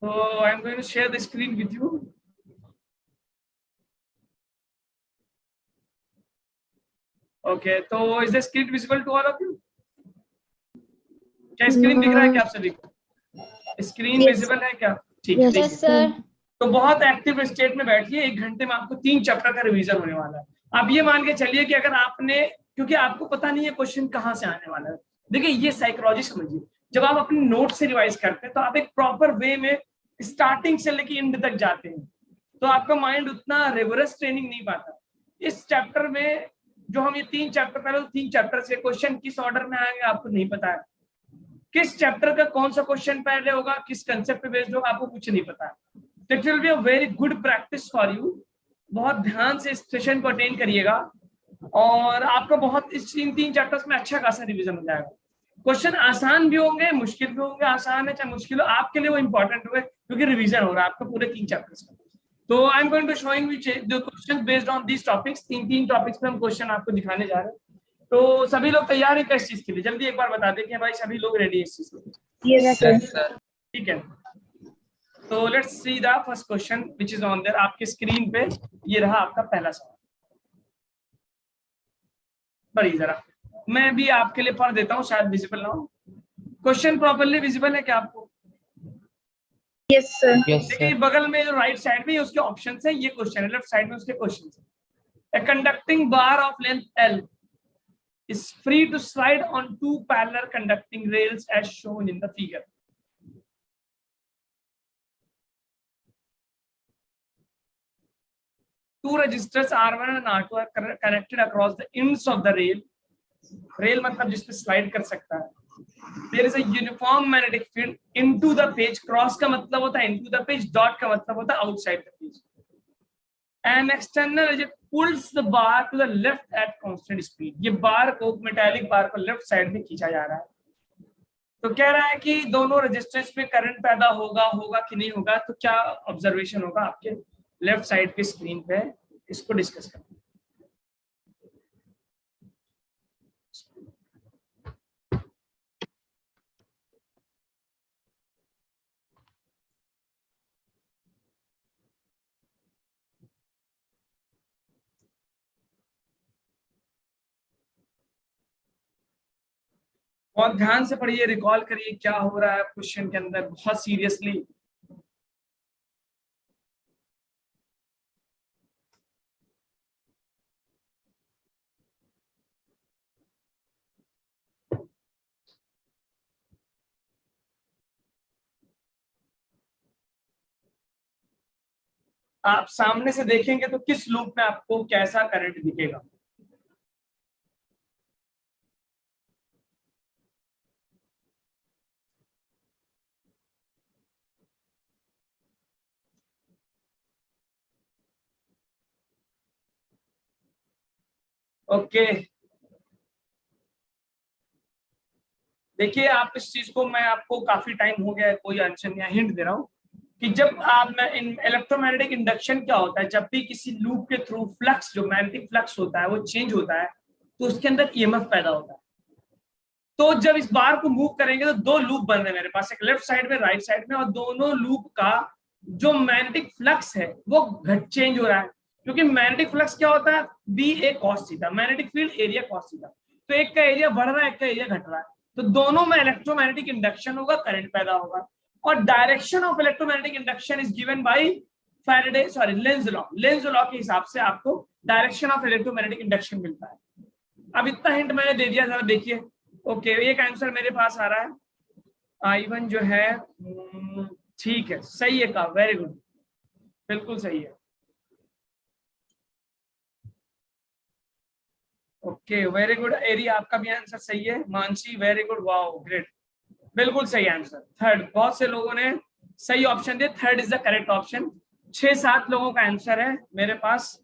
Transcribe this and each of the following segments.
So I am going to share the screen with you. Okay, तो is the screen visible to all of you? क्या screen दिख रहा है क्या आप सभी को? स्क्रीन विजिबल है क्या? ठीक है। Yes sir. तो बहुत एक्टिव स्टेट में बैठिए, 1 घंटे में आपको 3 चैप्टर का रिवीजन होने वाला है। आप ये मान के चलिए कि अगर आपने, क्योंकि आपको पता नहीं है क्वेश्चन कहाँ से आने वाला है। देखिए ये साइकोलॉजी समझिए, जब आप अपने नोट से रिवाइज करते हैं तो आप एक प्रॉपर वे में स्टार्टिंग से लेके एंड तक जाते हैं, तो आपका माइंड उतना रिवर्स ट्रेनिंग नहीं पाता। इस चैप्टर में जो हम ये 3 चैप्टर पहले, 3 चैप्टर से क्वेश्चन किस ऑर्डर में आएंगे आपको नहीं पता है, किस चैप्टर का कौन सा क्वेश्चन पहले होगा, किस कंसेप्ट पे बेस्ड होगा, आपको कुछ नहीं पता है। तो it will be a very good practice for you. बहुत ध्यान से इस सेशन को अटेंड करिएगा और आपका बहुत इस 3 चैप्टर्स में अच्छा खासा रिवीजन हो जाएगा। क्वेश्चन आसान भी होंगे, मुश्किल भी होंगे। आसान है चाहे मुश्किल हो, आपके लिए वो इंपॉर्टेंट होगा क्योंकि रिवीजन हो रहा है आपका पूरे 3 चैप्टर्स का। तो I am going to showing you the questions based on these topics. 3 topics पे हम क्वेश्चन आपको दिखाने जा रहे हैं। तो सभी लोग तैयार है किस चीज के लिए? जल्दी एक बार बता दें कि भाई सभी लोग रेडी है इस चीज के लिए? Yes sir. ठीक है, तो let's see the first question which is on their. आपके स्क्रीन पे ये रहा आपका पहला सवाल। पढ़िए जरा, मैं भी आपके लिए पढ़ देता हूँ, शायद विजिबल ना हो। क्वेश्चन प्रॉपर्ली विजिबल है क्या आपको? Yes sir. देखिए बगल में जो राइट साइड में उसके ऑप्शन है, ये क्वेश्चन है, लेफ्ट साइड में उसके क्वेश्चन है। A conducting bar of length L is free to slide on 2 parallel conducting rails as shown in the figure. Two resistors R1 and R2 are connected across the ends of the rail. Rail मतलब जिस पे slide कर सकता है। There is a uniform magnetic field into the page. Cross का मतलब होता है into the page, dot का मतलब होता है outside the page. An external agent pulls the bar to the left at constant speed. ये बार को, मेटालिक बार को लेफ्ट साइड में खींचा जा रहा है। तो कह रहा है कि दोनों रेजिस्टेंस पे करंट पैदा होगा कि नहीं होगा। तो क्या ऑब्जर्वेशन होगा आपके लेफ्ट साइड के स्क्रीन पे, इसको डिस्कस करते हैं। बहुत ध्यान से पढ़िए, रिकॉल करिए क्या हो रहा है क्वेश्चन के अंदर, बहुत सीरियसली। आप सामने से देखेंगे तो किस लूप में आपको कैसा करंट दिखेगा? ओके, देखिए आप इस चीज को, मैं आपको काफी टाइम हो गया कोई आंसर नहीं, हिंट दे रहा हूँ कि जब आप इलेक्ट्रोमैग्नेटिक इंडक्शन क्या होता है, जब भी किसी लूप के थ्रू फ्लक्स, जो मैग्नेटिक फ्लक्स होता है वो चेंज होता है तो उसके अंदर ईएमएफ पैदा होता है। तो जब इस बार को मूव करेंगे तो 2 लूप बन रहे हैं मेरे पास, एक लेफ्ट साइड में राइट साइड में, और दोनों लूप का जो मैग्नेटिक फ्लक्स है वो चेंज हो रहा है। क्योंकि मैग्नेटिक फ्लक्स क्या होता है, B A cos theta, magnetic field area cos theta. तो एक का एरिया बढ़ रहा है, एक का एरिया घट रहा है, तो दोनों में इलेक्ट्रोमैग्नेटिक इंडक्शन होगा, करंट पैदा होगा। और direction of electromagnetic induction is given bye Faraday, sorry Lenz law. Lenz law के हिसाब से आपको डायरेक्शन ऑफ इलेक्ट्रोमैग्नेटिक इंडक्शन मिलता है। अब इतना हिंट मैंने दे दिया, जरा देखिए। ओके, एक आंसर मेरे पास आ रहा है, I1 जो है, ठीक है, सही है का, वेरी गुड, बिल्कुल सही है। ओके, वेरी गुड एरिया, आपका भी आंसर सही है। Mansi, very good, wow great, बिल्कुल सही आंसर। थर्ड, बहुत से लोगों ने सही ऑप्शन दिया, third is the correct option. 6-7 लोगों का आंसर है मेरे पास।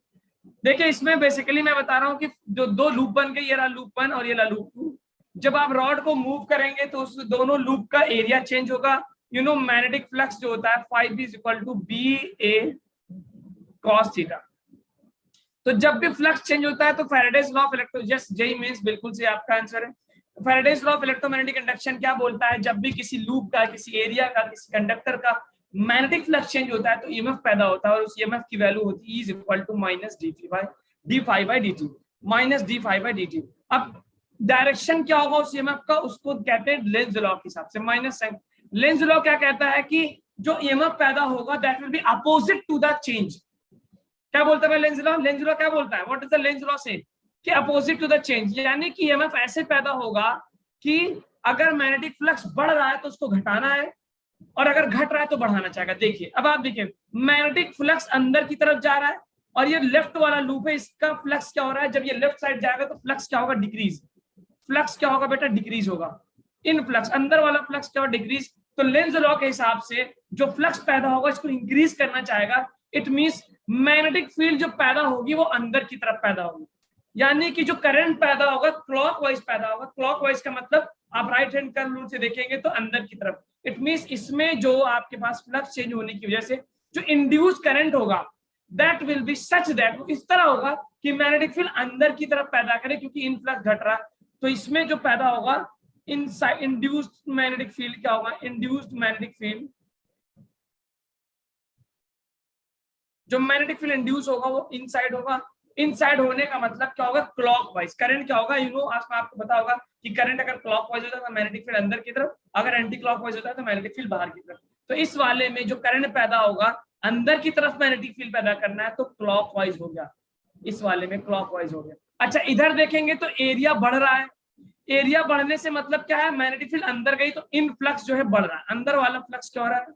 देखिए इसमें बेसिकली मैं बता रहा हूँ कि जो 2 लूप बन गए, ये रहा लूप 1 और ये रहा लूप 2। जब आप रॉड को मूव करेंगे तो उस दोनों लूप का एरिया चेंज होगा। यू नो मैग्नेटिक फ्लक्स जो होता है, phi b = BA cos theta. तो जब भी फ्लक्स चेंज होता है तो Faraday's law of electro, just JEE mains, बिल्कुल से आपका आंसर है। Faraday's law of electromagnetic induction क्या बोलता है, जब भी किसी लूप का, किसी एरिया का, किसी कंडक्टर का मैग्नेटिक फ्लक्स चेंज होता है तो ईएमएफ पैदा होता है, और उस ईएमएफ की वैल्यू होती है is equal to minus d phi by D T, minus d phi by D t. अब डायरेक्शन क्या होगा उस ईएमएफ का, उसको कहते हैं लेंज लॉ के हिसाब से माइनस साइन। लेंज लॉ क्या कहता है कि जो ईएमएफ पैदा होगा that will be opposite to the change. क्या बोलता है लेंज लॉ? लेंज लॉ क्या बोलता है, what is the Lenz law से, कि अपोजिट टू द चेंज, यानी कि ईएमएफ ऐसे पैदा होगा कि अगर मैग्नेटिक फ्लक्स बढ़ रहा है तो उसको घटाना है, और अगर घट रहा है तो बढ़ाना चाहेगा। देखिए अब आप देखिए, मैग्नेटिक फ्लक्स अंदर की तरफ जा रहा है, और ये लेफ्ट वाला लूप है, इसका फ्लक्स क्या हो रहा है, जब ये लेफ्ट साइड जाएगा तो फ्लक्स क्या होगा, डिक्रीज। फ्लक्स क्या होगा बेटा, डिक्रीज होगा। इन फ्लक्स अंदर वाला फ्लक्स क्या होगा, डिक्रीज। तो लेंज लॉ के हिसाब से जो फ्लक्स पैदा होगा इसको इंक्रीज करना चाहेगा। इट मींस मैग्नेटिक फील्ड जो पैदा होगी वो अंदर की तरफ पैदा होगी, यानी कि जो करंट पैदा होगा क्लॉकवाइज पैदा होगा। क्लॉकवाइज का मतलब आप राइट हैंड कर्व रूल से देखेंगे तो अंदर की तरफ। इट मींस इसमें जो आपके पास फ्लक्स चेंज होने की वजह से जो इंड्यूस करंट होगा that will B such that, वो इस तरह होगा कि मैग्नेटिक फील्ड अंदर की तरफ पैदा करे, क्योंकि इन फ्लक्स घट रहा है। तो इसमें जो पैदा होगा इनसाइड इंड्यूस्ड मैग्नेटिक फील्ड क्या होगा, इंड्यूस्ड मैग्नेटिक फील्ड, जो मैग्नेटिक फील्ड इंड्यूस होगा वो इनसाइड होगा। इनसाइड होने का मतलब क्या होगा, क्लॉकवाइज। करंट क्या होगा, आपको पता होगा कि करंट अगर क्लॉकवाइज होता है तो मैग्नेटिक फील्ड अंदर की तरफ, अगर एंटी क्लॉकवाइज होता है तो मैग्नेटिक फील्ड बाहर की तरफ। तो इस वाले में जो करंट पैदा होगा अंदर की तरफ मैग्नेटिक फील्ड पैदा करना है तो क्लॉकवाइज हो गया, इस वाले में क्लॉकवाइज हो गया। अच्छा इधर देखेंगे तो एरिया बढ़ रहा है। एरिया बढ़ने से मतलब क्या है, मैग्नेटिक फील्ड अंदर गई तो इन फ्लक्स जो है बढ़ रहा है, अंदर वाला फ्लक्स क्या हो रहा है,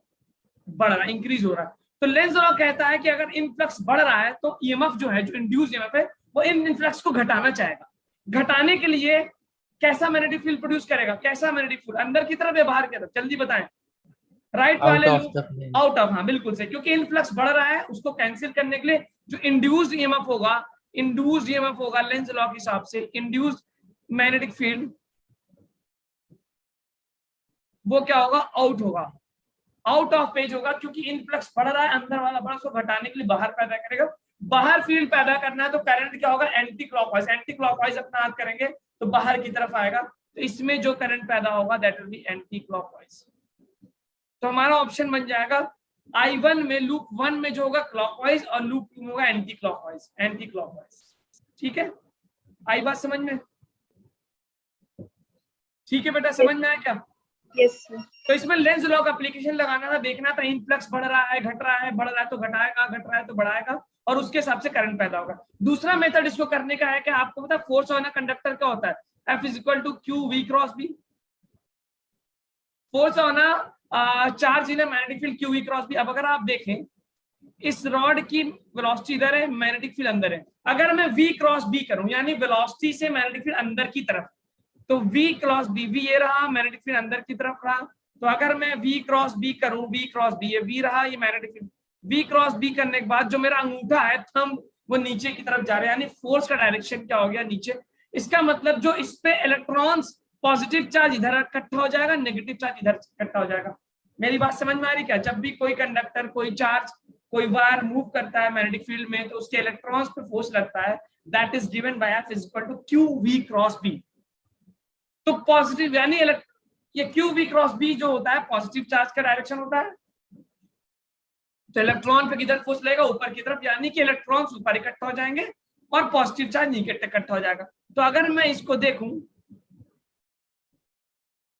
बढ़ रहा है, इंक्रीज हो रहा है। तो लेंज लॉ कहता है कि अगर इनफ्लक्स बढ़ रहा है तो ईएमएफ जो है, जो इंड्यूस ईएमएफ है, वो इन इनफ्लक्स को घटाना चाहेगा। घटाने के लिए कैसा मैग्नेटिक फील्ड प्रोड्यूस करेगा, कैसा मैग्नेटिक फील्ड, अंदर की तरफ या बाहर की तरफ, जल्दी बताएं। राइट आउट वाले of loop, the plane. Out of, हाँ बिल्कुल से, क्योंकि इनफ्लक्स बढ़ रहा है, उसको कैंसिल करने के लिए जो इंड्यूस्ड ईएमएफ होगा, इंड्यूस्ड ईएमएफ होगा लेंज लॉ के हिसाब से, इंड्यूस्ड मैग्नेटिक फील्ड वो क्या होगा, आउट होगा, आउट ऑफ पेज होगा, क्योंकि इनफ्लक्स बढ़ रहा है, अंदर वाला बड़ा, उसको घटाने के लिए बाहर पैदा करेगा। बाहर फील्ड पैदा करना है तो करंट क्या होगा, एंटी क्लॉकवाइज। एंटी क्लॉकवाइज अपना हाथ करेंगे तो बाहर की तरफ आएगा, तो इसमें जो करंट पैदा होगा that will B anti clockwise. तो हमारा ऑप्शन बन जाएगा I1 में, लूप 1 में जो होगा क्लॉकवाइज, और लूप 2 में होगा एंटी क्लॉकवाइज, एंटी क्लॉकवाइज। ठीक है, आई बात समझ में? ठीक है बेटा, समझ में आया क्या? Yes, sir. तो इसमें लेंस लॉ का एप्लीकेशन लगाना था, देखना था इनफ्लक्स बढ़ रहा है, घट रहा है, बढ़ रहा है तो घटाएगा, घट रहा है तो बढ़ाएगा, और उसके हिसाब से करंट पैदा होगा। दूसरा मेथड इसको करने का है कि आपको पता है फोर्स ऑन अ कंडक्टर क्या होता है, F is equal to q v cross B. Force on a charge in a magnetic field q v cross B. अब अगर आप देखें इस रॉड की वेलोसिटी इधर है, मैग्नेटिक फील्ड अंदर है। अगर मैं V क्रॉस B करूं, यानी वेलोसिटी से मैग्नेटिक फील्ड अंदर की तरफ, तो V क्रॉस B, V ये रहा, मैग्नेटिक फील्ड अंदर की तरफ रहा। तो अगर मैं V क्रॉस B करूं, V क्रॉस B, ये V रहा, ये magnetic field. V cross B करने के बाद जो मेरा अंगूठा है, थंब, वो नीचे की तरफ जा रहा है, यानी फोर्स का डायरेक्शन क्या हो गया, नीचे। इसका मतलब जो इस पे इलेक्ट्रॉन्स, पॉजिटिव चार्ज इधर इकट्ठा हो जाएगा, नेगेटिव चार्ज इधर इकट्ठा हो जाएगा। मेरी बात समझ में आ रही क्या? जब भी कोई कंडक्टर, कोई चार्ज, कोई वायर मूव करता है मैग्नेटिक फील्ड में, तो उसके इलेक्ट्रॉन्स पे फोर्स लगता है, that is given by F is equal to q v cross B. तो पॉजिटिव, यानी ये क्यू वी क्रॉस बी जो होता है पॉजिटिव चार्ज का डायरेक्शन होता है, तो इलेक्ट्रॉन पे किधर फोर्स लगेगा, ऊपर की तरफ, यानी कि इलेक्ट्रॉन्स ऊपर इकट्ठा हो जाएंगे और पॉजिटिव चार्ज नीचे इकट्ठा हो जाएगा। तो अगर मैं इसको देखूं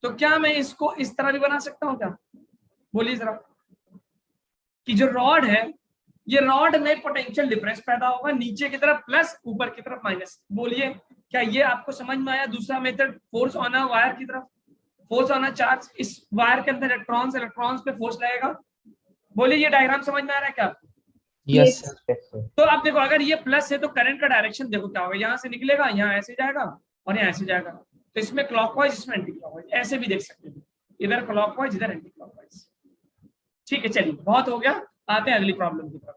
तो क्या मैं इसको इस तरह भी बना सकता हूं क्या, बोलिए जरा, कि जो रॉड है, ये रॉड में पोटेंशियल डिफरेंस पैदा होगा, नीचे की तरफ प्लस, ऊपर की तरफ माइनस। बोलिए क्या ये आपको समझ में आया? दूसरा method, force on a wire की तरफ, फोर्स ऑन अ चार्ज, इस वायर के अंदर इलेक्ट्रॉन्स पे फोर्स लगेगा। बोलिए ये डायग्राम समझ में आ रहा है क्या? Yes Yes. सर। तो आप देखो, अगर ये प्लस है तो करंट का डायरेक्शन देखो क्या होगा, यहाँ से निकलेगा, यहाँ ऐसे जाएगा और यहाँ ऐसे जाएगा। तो इसमें क्लॉकवाइज, इसमें एंटी क्लॉकवाइज, ऐसे भी देख सकते हैं, इधर क्लॉकवाइज, इधर एंटी क्लॉकवाइज। ठीक है, चलिए बहुत हो गया, आते हैं अगली प्रॉब्लम की तरफ।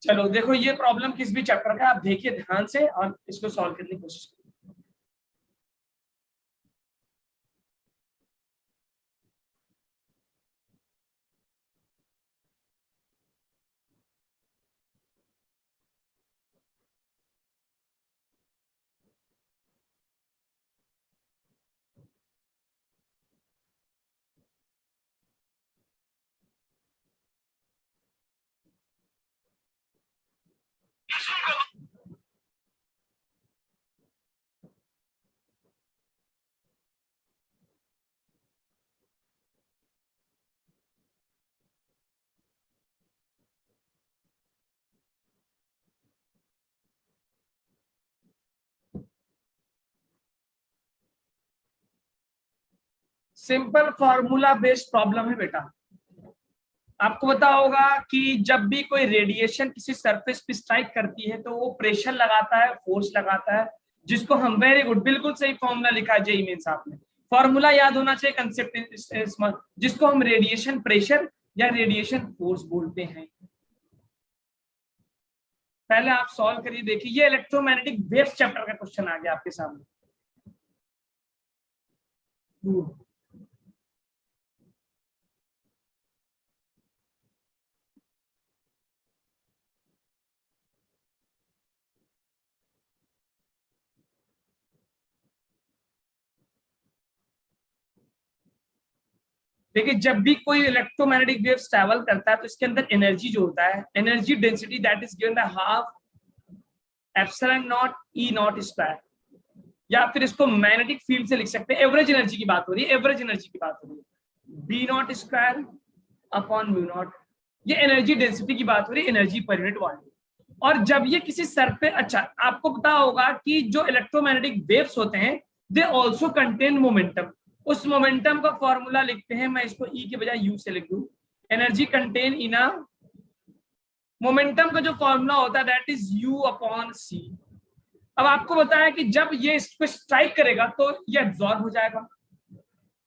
चलो देखो, ये प्रॉब्लम किस भी चैप्टर का, आप देखिए ध्यान से और इसको सॉल्व करने की कोशिश करिए। सिंपल फॉर्मूला बेस्ड प्रॉब्लम है बेटा। आपको पता होगा कि जब भी कोई रेडिएशन किसी सरफेस पे स्ट्राइक करती है तो वो प्रेशर लगाता है, फोर्स लगाता है, जिसको हम, वेरी गुड, बिल्कुल सही फॉर्मूला लिखा है जेईई मेंस आपने। फॉर्मूला याद होना चाहिए, कंसेप्ट, जिसको हम रेडिएशन प्रेशर या रेडिएशन फोर्स बोलते हैं। पहले आप सॉल्व करिए, देखिए ये इलेक्ट्रोमैग्नेटिक वेव्स चैप्टर का क्वेश्चन आ गया आपके सामने। देखिए जब भी कोई इलेक्ट्रोमैग्नेटिक वेव्स ट्रैवल करता है तो इसके अंदर एनर्जी जो होता है, energy density that is given by half epsilon not E not square, या फिर इसको मैग्नेटिक फील्ड से लिख सकते हैं। एवरेज एनर्जी की बात हो रही है, एवरेज एनर्जी की बात हो रही है, B naught square upon mu naught. ये एनर्जी डेंसिटी की बात हो रही है, एनर्जी पर यूनिट वॉल्यूम। और जब ये किसी सर पे, अच्छा आपको पता होगा कि जो इलेक्ट्रोमैग्नेटिक वेव्स होते हैं दे ऑल्सो कंटेन मोमेंटम। उस मोमेंटम का फॉर्मूला लिखते हैं, मैं इसको ई के बजाय यू से लिख दूं, energy contain in a momentum का जो फॉर्मूला होता है दैट इज यू अपॉन सी। अब आपको बताया कि जब ये इसको स्ट्राइक करेगा तो ये एब्जॉर्ब हो जाएगा,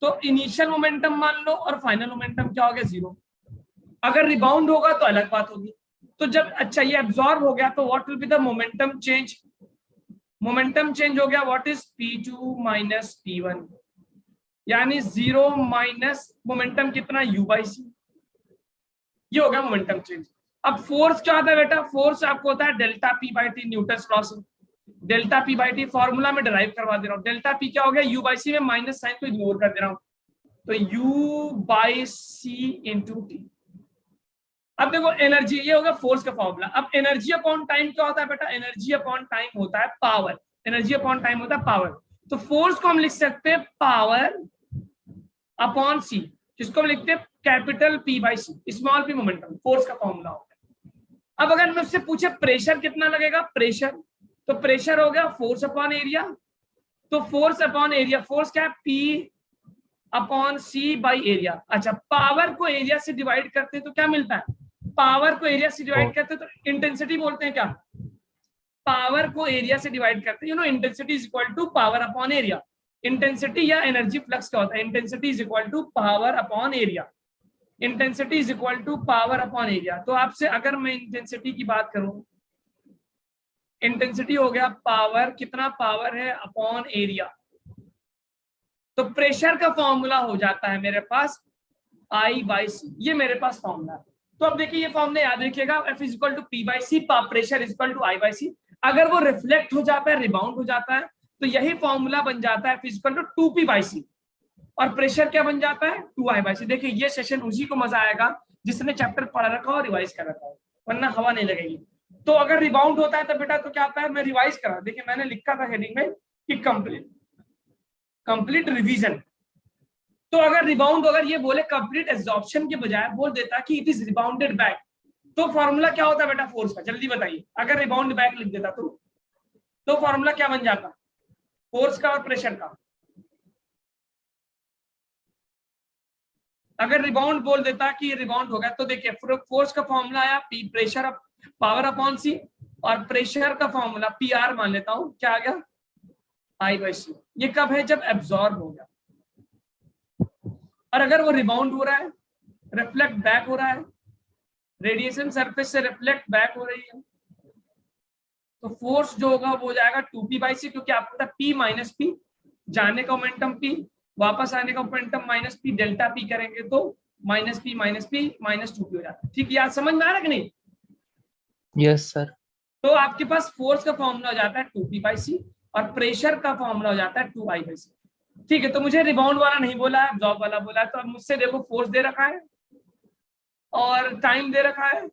तो इनिशियल मोमेंटम मान लो और फाइनल मोमेंटम क्या हो गया, जीरो। अगर रिबाउंड होगा तो अलग बात होगी। तो जब, अच्छा ये एब्जॉर्ब हो गया तो what will be the momentum change, momentum change हो गया what is P2 minus P1, यानी जीरो माइनस मोमेंटम कितना U/C, ये हो गया मोमेंटम चेंज। अब फोर्स क्या होता है बेटा, फोर्स आपको होता है डेल्टा P/T, न्यूटन लॉ से। डेल्टा P/T फॉर्मूला में डिराइव करवा दे रहा हूँ। डेल्टा P क्या हो गया, U/C में माइनस साइन को इग्नोर कर दे रहा हूँ, तो U/C इंटू टी। अब देखो एनर्जी, ये होगा फोर्स का फॉर्मूला। अब एनर्जी अपॉन टाइम क्या होता है बेटा, एनर्जी अपॉन टाइम होता है पावर, एनर्जी अपॉन टाइम होता है पावर। तो फोर्स को हम लिख सकते हैं पावर अपॉन सी, जिसको हम लिखते हैं capital P/C, small p momentum, force का फॉर्मूला होता है। अब अगर मुझसे पूछे प्रेशर कितना लगेगा, प्रेशर, तो प्रेशर हो गया फोर्स अपॉन एरिया। तो फोर्स अपॉन एरिया, फोर्स क्या है, P upon c by area. अच्छा पावर को एरिया से डिवाइड करते हैं तो क्या मिलता है, पावर को एरिया से डिवाइड करते हैं तो इंटेंसिटी बोलते हैं क्या, पावर को एरिया से डिवाइड करते हैं, you know intensity is equal to power upon area. Intensity या एनर्जी फ्लक्स क्या होता है, intensity is equal to power upon area, intensity is equal to power upon area. तो आपसे अगर मैं इंटेंसिटी की बात करूं, इंटेंसिटी हो गया पावर, कितना पावर है अपॉन एरिया, तो प्रेशर का फॉर्मूला हो जाता है मेरे पास I/C, ये मेरे पास फॉर्मूला है। तो अब देखिए ये फॉर्मूला याद रखिएगा, F is equal to P/C, pressure is equal to I/C। अगर वो रिफ्लेक्ट हो जाता है, रिबाउंड हो जाता है, तो यही फॉर्मूला बन जाता है F is equal to 2P/C, और प्रेशर क्या बन जाता है 2I/C। देखिए ये सेशन उसी को मजा आएगा जिसने चैप्टर पढ़ा रखा हो, रिवाइज कर रखा हो, वरना हवा नहीं लगेगी। तो अगर रिबाउंड होता है तो बेटा तो क्या आता है, मैं रिवाइज करा, देखिए मैंने लिखा था हेडिंग में कि कंप्लीट रिवीजन। तो अगर रिबाउंड, अगर ये बोले कंप्लीट एब्जॉर्प्शन के बजाय बोल देता कि इट इज रिबाउंडेड बैक, तो फॉर्मूला क्या होता बेटा फोर्स का, जल्दी बताइए। अगर रिबाउंड बैक लिख देता तो फॉर्मूला क्या बन जाता, फोर्स का और प्रेशर का। अगर रिबाउंड बोल देता कि रिबाउंड हो गया, तो देखिए फोर्स का फॉर्मूला आया P प्रेशर पावर अपॉन सी, और प्रेशर का फॉर्मूला PR मान लेता हूं, क्या आ गया I/C। ये कब है, जब एब्जॉर्ब हो गया। और अगर वो रिबाउंड हो रहा है, रिफ्लेक्ट बैक हो रहा है, रेडिएशन सरफेस से रिफ्लेक्ट बैक हो रही है, तो फोर्स जो होगा वो हो जाएगा 2P/C, क्योंकि आपको पता P माइनस P, जाने का मोमेंटम P, वापस आने का momentum minus P, delta P करेंगे तो minus P minus P minus 2P हो जाता है। ठीक है, याद समझ में आ रहा है कि नहीं? Yes sir. तो आपके पास फोर्स का फॉर्मूला हो जाता है 2P/C, और प्रेशर का फॉर्मूला हो जाता है 2I/C। ठीक है, तो मुझे रिबाउंड वाला नहीं बोला है, एब्जॉर्ब वाला बोला है। तो अब मुझसे देखो फोर्स दे रखा है और टाइम दे रखा है,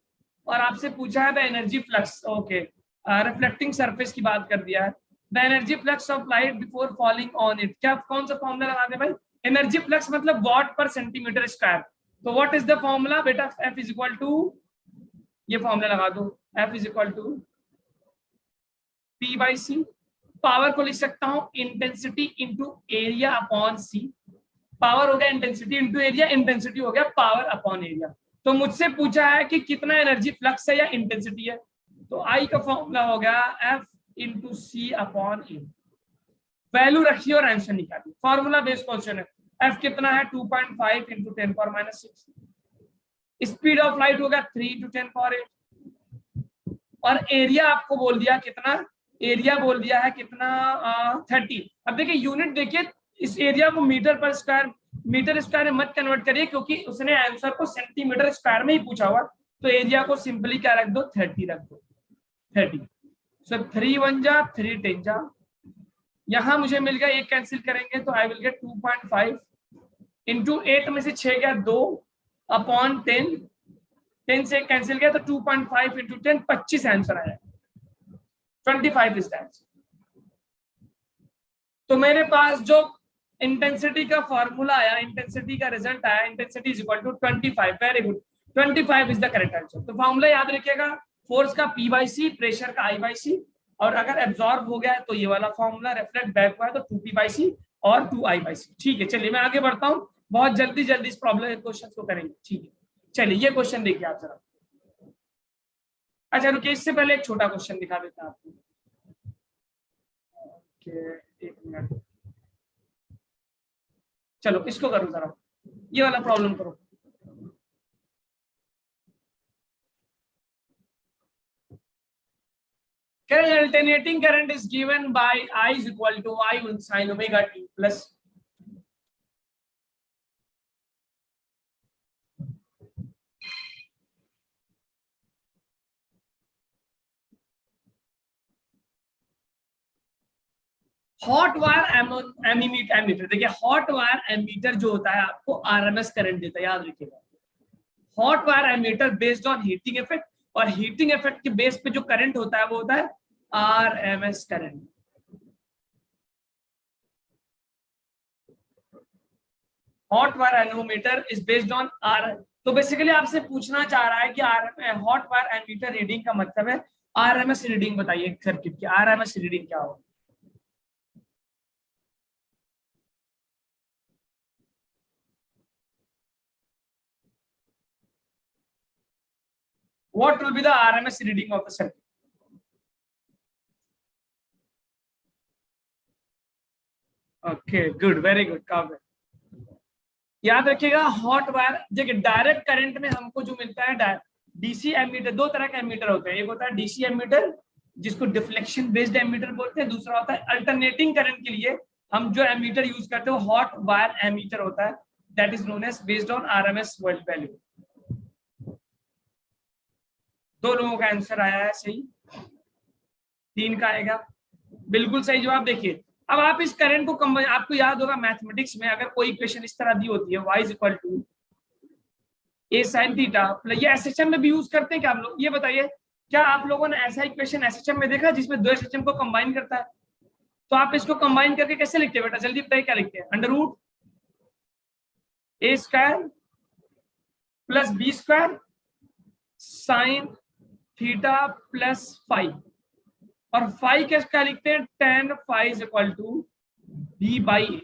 और आपसे पूछा है the energy flux, okay, reflecting surface की बात कर दिया है, the energy flux of light before falling on it. क्या, कौन सा फॉर्मूला लगा दे भाई, एनर्जी फ्लक्स मतलब वॉट पर सेंटीमीटर स्क्वायर। तो व्हाट इज द फॉर्मूला बेटा, F इज इक्वल टू, ये फॉर्मूला लगा दो, F is equal to P/C। Power को लिख सकता हूं intensity into area upon c, power हो गया इंटेंसिटी इंटू एरिया, इंटेंसिटी हो गया पावर अपॉन एरिया। तो मुझसे पूछा है कि कितना एनर्जी फ्लक्स है या इंटेंसिटी है, तो आई का फॉर्मूला हो गया एफ इंटू सी अपॉन ए। वैल्यू रखिए और आंसर निकालिए, फॉर्मूला बेस्ड क्वेश्चन है। एफ कितना है 2.5 इंटू 10⁻⁶। स्पीड ऑफ लाइट हो गया 3 इंटू 10⁸ और एरिया आपको बोल दिया कितना, एरिया बोल दिया है कितना 30। अब देखिए यूनिट देखिए, इस एरिया को मीटर पर स्क्वायर, मीटर स्क्वायर में मत कन्वर्ट करिए क्योंकि उसने आंसर को सेंटीमीटर स्क्वायर में ही पूछा हुआ। तो एरिया को सिंपली क्या रख दो, 30 रख दो, 30। सो 3 1 जा 3 10 जा, यहां मुझे मिल गया, एक कैंसिल करेंगे तो आई विल गेट 2.5 इंटू 8 में से 6 गया 2 अपॉन 10, 10 से कैंसिल गया तो 2.5 इंटू 10 25 आंसर आया, 25 इज द आंसर। तो मेरे पास जो इंटेंसिटी का फॉर्मूला आया, इंटेंसिटी का रिजल्ट आया, intensity is equal to 25। Very good, 25 is the correct answer. तो फॉर्मूला याद रखिएगा, फोर्स का P/C, प्रेशर का I/C, और अगर एब्जॉर्ब हो गया है तो ये वाला फॉर्मूला, रिफ्लेक्ट बैक हुआ है तो 2P/C और 2I/C। ठीक है, चलिए मैं आगे बढ़ता हूँ, बहुत जल्दी जल्दी इस प्रॉब्लम क्वेश्चन को करेंगे। ठीक है, चलिए ये क्वेश्चन देखिए आप जरा। अच्छा रुकिए, इससे पहले एक छोटा क्वेश्चन दिखा देता हूं आपको। एक मिनट, चलो इसको करो जरा, ये वाला प्रॉब्लम करो। Alternating current is given by I is equal to I sin omega t plus hot wire ammeter. देखिए हॉट वायर एमीटर जो होता है आपको आरएमएस करंट देता है, याद रखिएगा। Hot wire ammeter based on heating effect, और हीटिंग इफेक्ट के बेस पे जो करंट होता है वो होता है RMS current. Hot wire ammeter is based on R. तो बेसिकली आपसे पूछना चाह रहा है कि हॉट वायर एमीटर रीडिंग का मतलब है आरएमएस रीडिंग बताइए सर्किट की, आरएमएस रीडिंग क्या होगा। What will be the RMS reading of the circuit? Okay, good, very good, काफी। याद रखिएगा हॉट वायर, देखिए डायरेक्ट करंट में हमको जो मिलता है डीसी एमीटर, दो तरह के एमीटर होते हैं, एक होता है डीसी एमीटर जिसको डिफ्लेक्शन बेस्ड एमीटर बोलते हैं, दूसरा होता है अल्टरनेटिंग करंट के लिए हम जो एमीटर यूज करते हैं वो हॉट वायर एमीटर होता है, that is known as based on RMS value. दो लोगों का आंसर आया है सही, 3 का आएगा बिल्कुल सही जवाब। देखिए अब आप इस करंट को कंबाइन, आपको याद होगा मैथमेटिक्स में अगर कोई इक्वेशन इस तरह दी होती है y is equal to a sin theta plus, ये एसएचएम में भी यूज करते हैं क्या आप लोग, ये बताइए क्या आप लोगों ने ऐसा इक्वेशन एसएचएम में देखा जिसमें दो एसएचएम को कंबाइन करता है। तो आप इसको कंबाइन करके कैसे लिखते हैं बेटा, जल्दी बताइए क्या लिखते हैं, under root a square plus b square sine theta plus phi, और फाइव क्या लिखते हैं, tan phi is equal to b/a,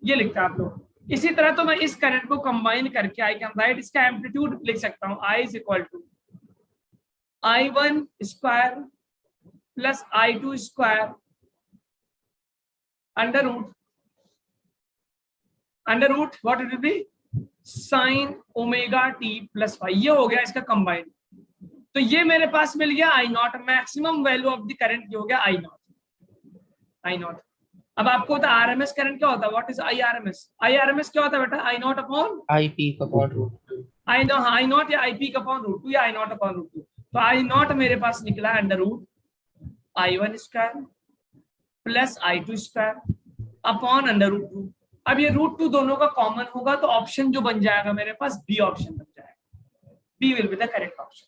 ये लिखता है आप लोग। इसी तरह तो मैं इस करंट को कंबाइन करके आई कैन राइट इसका एम्पलीट्यूड लिख सकता हूं, I is equal to I1 square plus I2 square under root what it will be sine omega t plus phi, ये हो गया इसका कंबाइन। तो ये मेरे पास मिल गया I not, maximum value of the current हो गया I नॉट। अब आपको होता है आरएमएस करंट क्या होता है, व्हाट इज आई आरएमएस क्या होता है बेटा, I naught upon I P upon root 2। I naught या IP अपॉन रूट 2 या I नॉट अपॉन रूट 2। तो I नॉट मेरे पास निकला under root I1 square plus I2 square upon under root 2। अब ये रूट 2 दोनों का कॉमन होगा तो ऑप्शन जो बन जाएगा मेरे पास बी ऑप्शन बन जाएगा, B will be the correct option.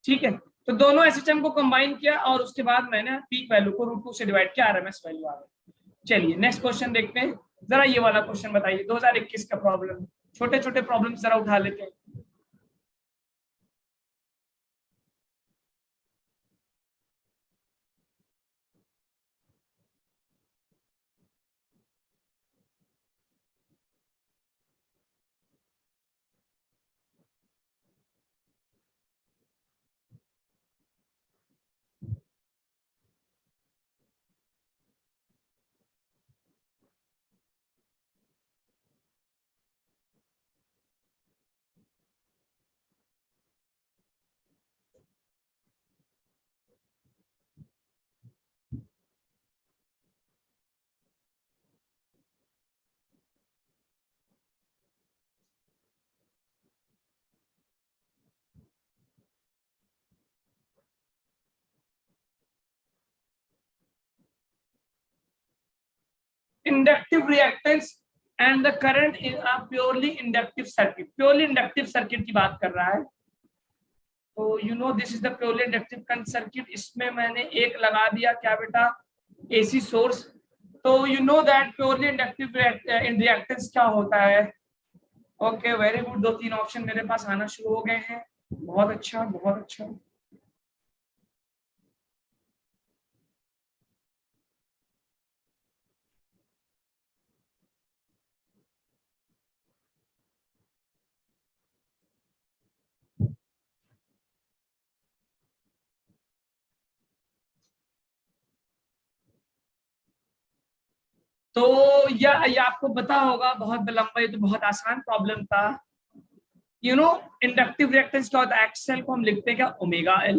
ठीक है, तो दोनों एसएचएम को कंबाइन किया और उसके बाद मैंने पीक वैल्यू को रूट 2 से डिवाइड किया, आरएमएस वैल्यू आ गई। चलिए नेक्स्ट क्वेश्चन देखते हैं, जरा ये वाला क्वेश्चन बताइए, 2021 का प्रॉब्लम, छोटे छोटे प्रॉब्लम जरा उठा लेते हैं। Inductive reactance and the current in a purely inductive circuit. Purely inductive circuit की बात कर रहा है, तो you know this is the purely inductive circuit. इसमें मैंने एक लगा दिया क्या बेटा, एसी सोर्स। तो you know that purely inductive reactance क्या होता है। ओके वेरी गुड, 2-3 ऑप्शन मेरे पास आना शुरू हो गए हैं। बहुत अच्छा, बहुत अच्छा। तो ये आपको पता होगा, बहुत लंबा, ये तो बहुत आसान प्रॉब्लम था। यू नो इंडक्टिव रिएक्टेंस क्या होता है, एक्सएल को हम लिखते हैं क्या, ओमेगा एल।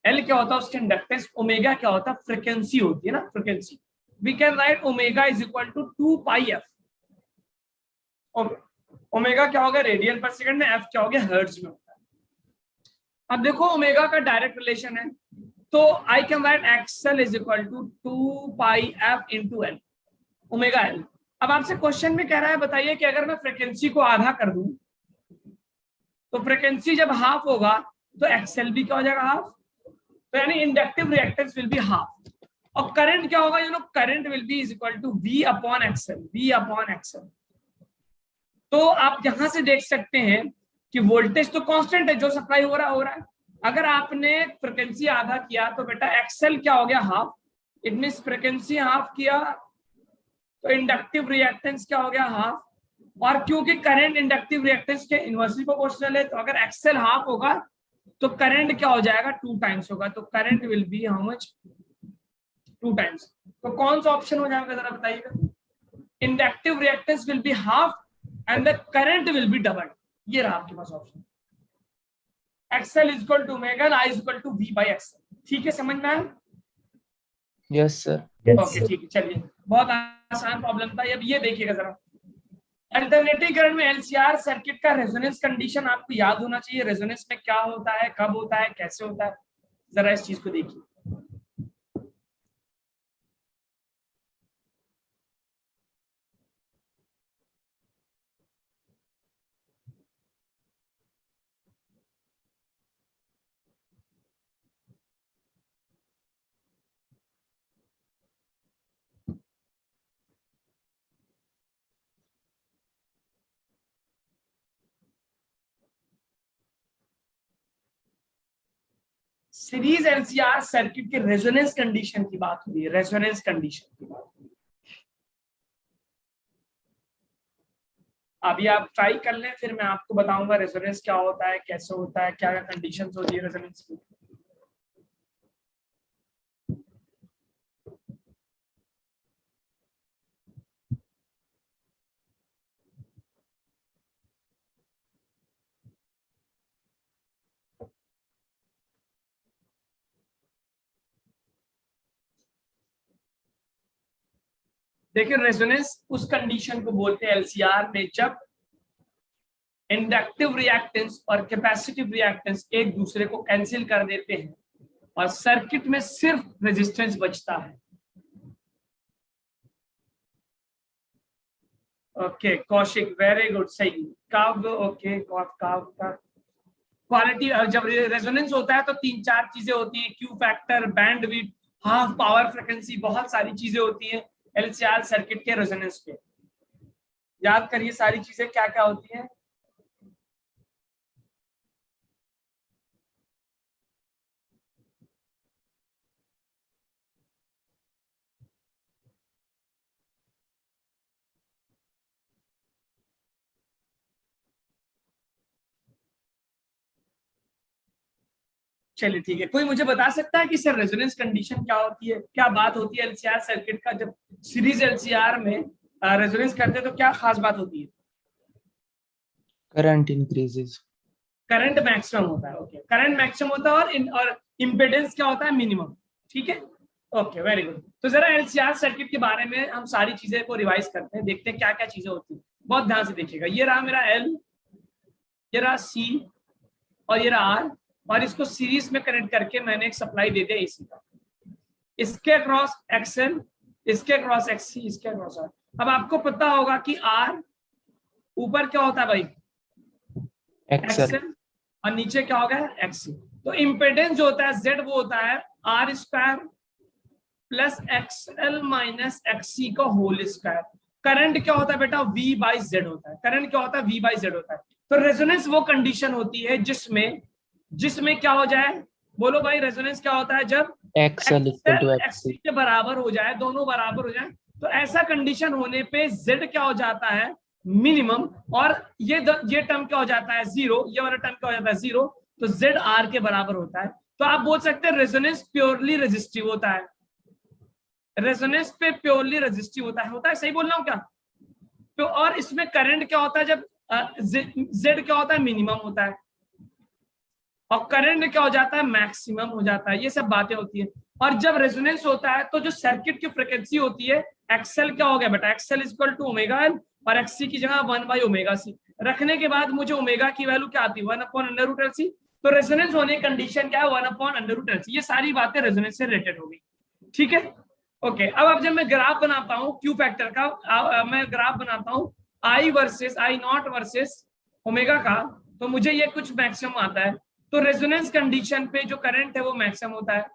एल क्या होता है उसके इंडक्टेंस, ओमेगा क्या होता है फ्रीक्वेंसी होती है ना, frequency. We can write omega is equal to 2 pi F. Omega क्या होगा रेडियन पर सेकंड में, एफ क्या हो गया हर्ट्ज में होता है। अब देखो ओमेगा का डायरेक्ट रिलेशन है, तो I can write XL is equal to 2 pi F into L, omega L. अब आपसे क्वेश्चन में कह रहा है बताइए कि अगर मैं फ्रीक्वेंसी को आधा कर दूं तो फ्रीक्वेंसी जब हाफ होगा तो एक्सएल भी क्या हो जाएगा, हाफ। तो यानी inductive reactance will be half. और करंट क्या होगा, you know current will be is equal to V upon XL, V upon XL. तो आप यहां से देख सकते हैं कि वोल्टेज तो कांस्टेंट है, जो सप्लाई हो रहा है। अगर आपने फ्रीक्वेंसी आधा किया तो बेटा एक्सएल क्या हो गया, half. It means frequency half किया तो इंडक्टिव रिएक्टेंस क्या हो गया, हाफ। और क्योंकि करंट इंडक्टिव रिएक्टेंस के इनवर्सली प्रोपोर्शनल है, तो अगर एक्सएल हाफ होगा तो करंट क्या हो जाएगा, 2 टाइम्स होगा। तो current will be how much, 2 times. तो कौन सा ऑप्शन हो जाएगा जरा बताइएगा। Inductive reactance will be half and the current will be double. ये रहा आपके पास option, XL is equal to omega, I is equal to V by XL. ठीक है, समझ में आया। Yes, sir. ओके ठीक है, चलिए बहुत आसान प्रॉब्लम था। अब ये देखिएगा जरा, अल्टरनेटिव करंट में एलसीआर सर्किट का रेजोनेंस कंडीशन आपको याद होना चाहिए। रेजोनेंस में क्या होता है, कब होता है, कैसे होता है, जरा इस चीज को देखिए। सीरीज एलसीआर सर्किट के रेजोनेंस कंडीशन की बात हो रही है, रेजोनेंस कंडीशन की बात हो रही है। अभी आप ट्राई कर लें, फिर मैं आपको बताऊंगा रेजोनेंस क्या होता है, कैसे होता है, क्या क्या कंडीशंस होती है रेजोनेंस की। देखिए रेजोनेंस उस कंडीशन को बोलते हैं एलसीआर में जब इंडक्टिव रिएक्टेंस और कैपेसिटिव रिएक्टेंस एक दूसरे को कैंसिल कर देते हैं और सर्किट में सिर्फ रेजिस्टेंस बचता है। ओके कौशिक, वेरी गुड, सही। कब, ओके कब का क्वालिटी, जब रेजोनेंस होता है तो 3-4 चीजें होती हैं, Q factor, bandwidth, half power frequency, बहुत सारी चीजें होती हैं एलसीआर सर्किट के रेजोनेंस पे। याद करिए सारी चीजें क्या क्या होती हैं। चलिए ठीक है, कोई मुझे बता सकता है कि सर रेजोनेंस कंडीशन क्या होती है, क्या बात होती है एलसीआर सर्किट का, जब सीरीज एलसीआर में रेजोनेंस करते हैं तो क्या खास बात होती है। Current increases. करंट मैक्सिमम होता है, ओके करंट मैक्सिमम होता है और इम्पेडेंस क्या होता है, मिनिमम। ठीक है, ओके वेरी गुड। तो जरा एलसीआर सर्किट के बारे में हम सारी चीजें को रिवाइज करते हैं, देखते हैं क्या क्या चीजें होती है। बहुत ध्यान से देखिएगा, ये रहा मेरा एल, ये रहा सी और ये रहा आर, और इसको सीरीज में कनेक्ट करके मैंने एक सप्लाई दे दिया एसी का। इसके अक्रॉस एक्सएल इसके क्रॉस एक्सी, इसके क्रॉस आर। अब आपको पता होगा कि आर ऊपर क्या होता है भाई, एक्सेल। एक्सएल, और नीचे क्या होगा, एक्सी। तो इम्पेडेंस जो होता है जेड वो होता है R square plus XL minus XC का होल स्क्वायर। करंट क्या होता है बेटा, वी बाई जेड होता है। करंट क्या होता है, वी बाई जेड होता है। तो रेजोनेंस वो कंडीशन होती है जिसमें जिसमें क्या हो जाए, बोलो भाई, रेजोनेंस क्या होता है, जब XL equal to XL XC XC. के बराबर हो जाए, दोनों बराबर हो जाए। तो ऐसा कंडीशन होने पे जेड क्या हो जाता है, मिनिमम, और ये टर्म क्या हो जाता है, जीरो, ये वाला टर्म क्या हो जाता है, जीरो। तो जेड आर के बराबर होता है। तो आप बोल सकते हैं रेजोनेंस प्योरली रेजिस्टिव होता है। रेजोनेंस पे प्योरली रेजिस्टिव होता है, सही बोल रहा हूं क्या। तो और इसमें करंट क्या होता है, जब जेड क्या होता है, मिनिमम होता है, और करंट क्या हो जाता है, मैक्सिमम हो जाता है। ये सब बातें होती है। और जब रेजोनेंस होता है तो जो सर्किट की फ्रीक्वेंसी होती है, एक्सएल क्या हो गया बेटा, XL equal to omega L, और एक्सी की जगह 1/ओमेगा सी रखने के बाद मुझे ओमेगा की वैल्यू क्या आती है, 1/√LC। तो रेजोनेंस होने की कंडीशन क्या है, 1/√LC। ये सारी बातें रेजोनेंस से रिलेटेड होगी, ठीक है। ओके, अब जब मैं ग्राफ बनाता हूँ क्यू फैक्टर का, मैं ग्राफ बनाता हूँ आई versus I not versus omega का, तो मुझे ये कुछ मैक्सिमम आता है। तो रेजोनेंस कंडीशन पे जो करंट है वो मैक्सिमम होता है।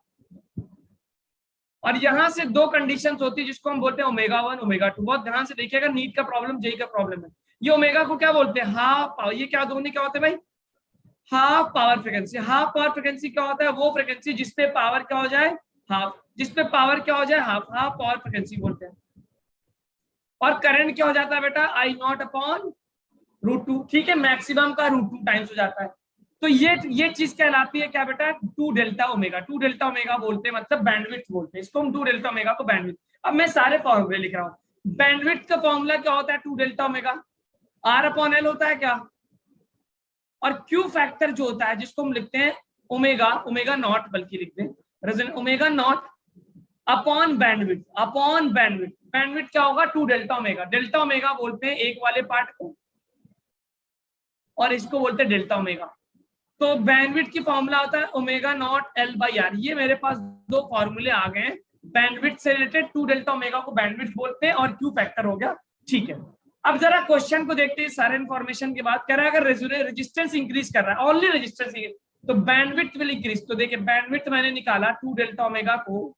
और यहां से दो कंडीशंस होती है जिसको हम बोलते हैं ओमेगा 1 ओमेगा 2। बहुत ध्यान से देखिएगा, नीट का प्रॉब्लम, जेई का प्रॉब्लम है। ये ओमेगा को क्या बोलते हैं, हाफ पावर। ये क्या दोनों क्या होते हैं भाई, half power frequency. Half power frequency क्या होता है, वो फ्रीक्वेंसी जिसपे पावर क्या हो जाए, हाफ, जिसपे पावर क्या हो जाए, हाफ, हाफ पावर फ्रीक्वेंसी बोलते हैं। और करंट क्या हो जाता है बेटा, आई नॉट अपॉन √2, ठीक है, मैक्सिमम का √2 टाइम्स हो जाता है। तो ये चीज कहलाती है क्या बेटा, 2 डेल्टा ओमेगा। 2 डेल्टा ओमेगा बोलते हैं, मतलब बैंडविड्थ बोलते हैं इसको हम, 2 डेल्टा ओमेगा को बैंडविड्थ। अब मैं सारे फॉर्मूले लिख रहा हूँ। बैंडविड्थ का फॉर्मूला क्या होता है, 2 delta omega, R upon L होता है क्या, और क्यू फैक्टर जो होता है जिसको हम लिखते हैं ओमेगा, ओमेगा नॉट बल्कि लिखते हैं, omega naught upon bandwidth, upon bandwidth. Bandwidth क्या होगा, 2 डेल्टा ओमेगा। डेल्टा ओमेगा बोलते हैं एक वाले पार्ट को, और इसको बोलते हैं डेल्टा ओमेगा। तो बैंडविड्थ की फॉर्मूला होता है omega naught L by R. ये मेरे पास दो फॉर्मूले आ गए हैं बैंडविड्थ से रिलेटेड। 2 डेल्टा ओमेगा को बैंडविड्थ बोलते हैं और क्यू फैक्टर हो गया, ठीक है। अब जरा क्वेश्चन को देखते हैं, सारे इन्फॉर्मेशन के बाद कह रहा है अगर रेजिस्टेंस इंक्रीज कर रहा है, ओनली रेजिस्टेंस तो बैंडविड्थ विल इंक्रीज। तो देखिए बैंडविड्थ मैंने निकाला 2 डेल्टा ओमेगा को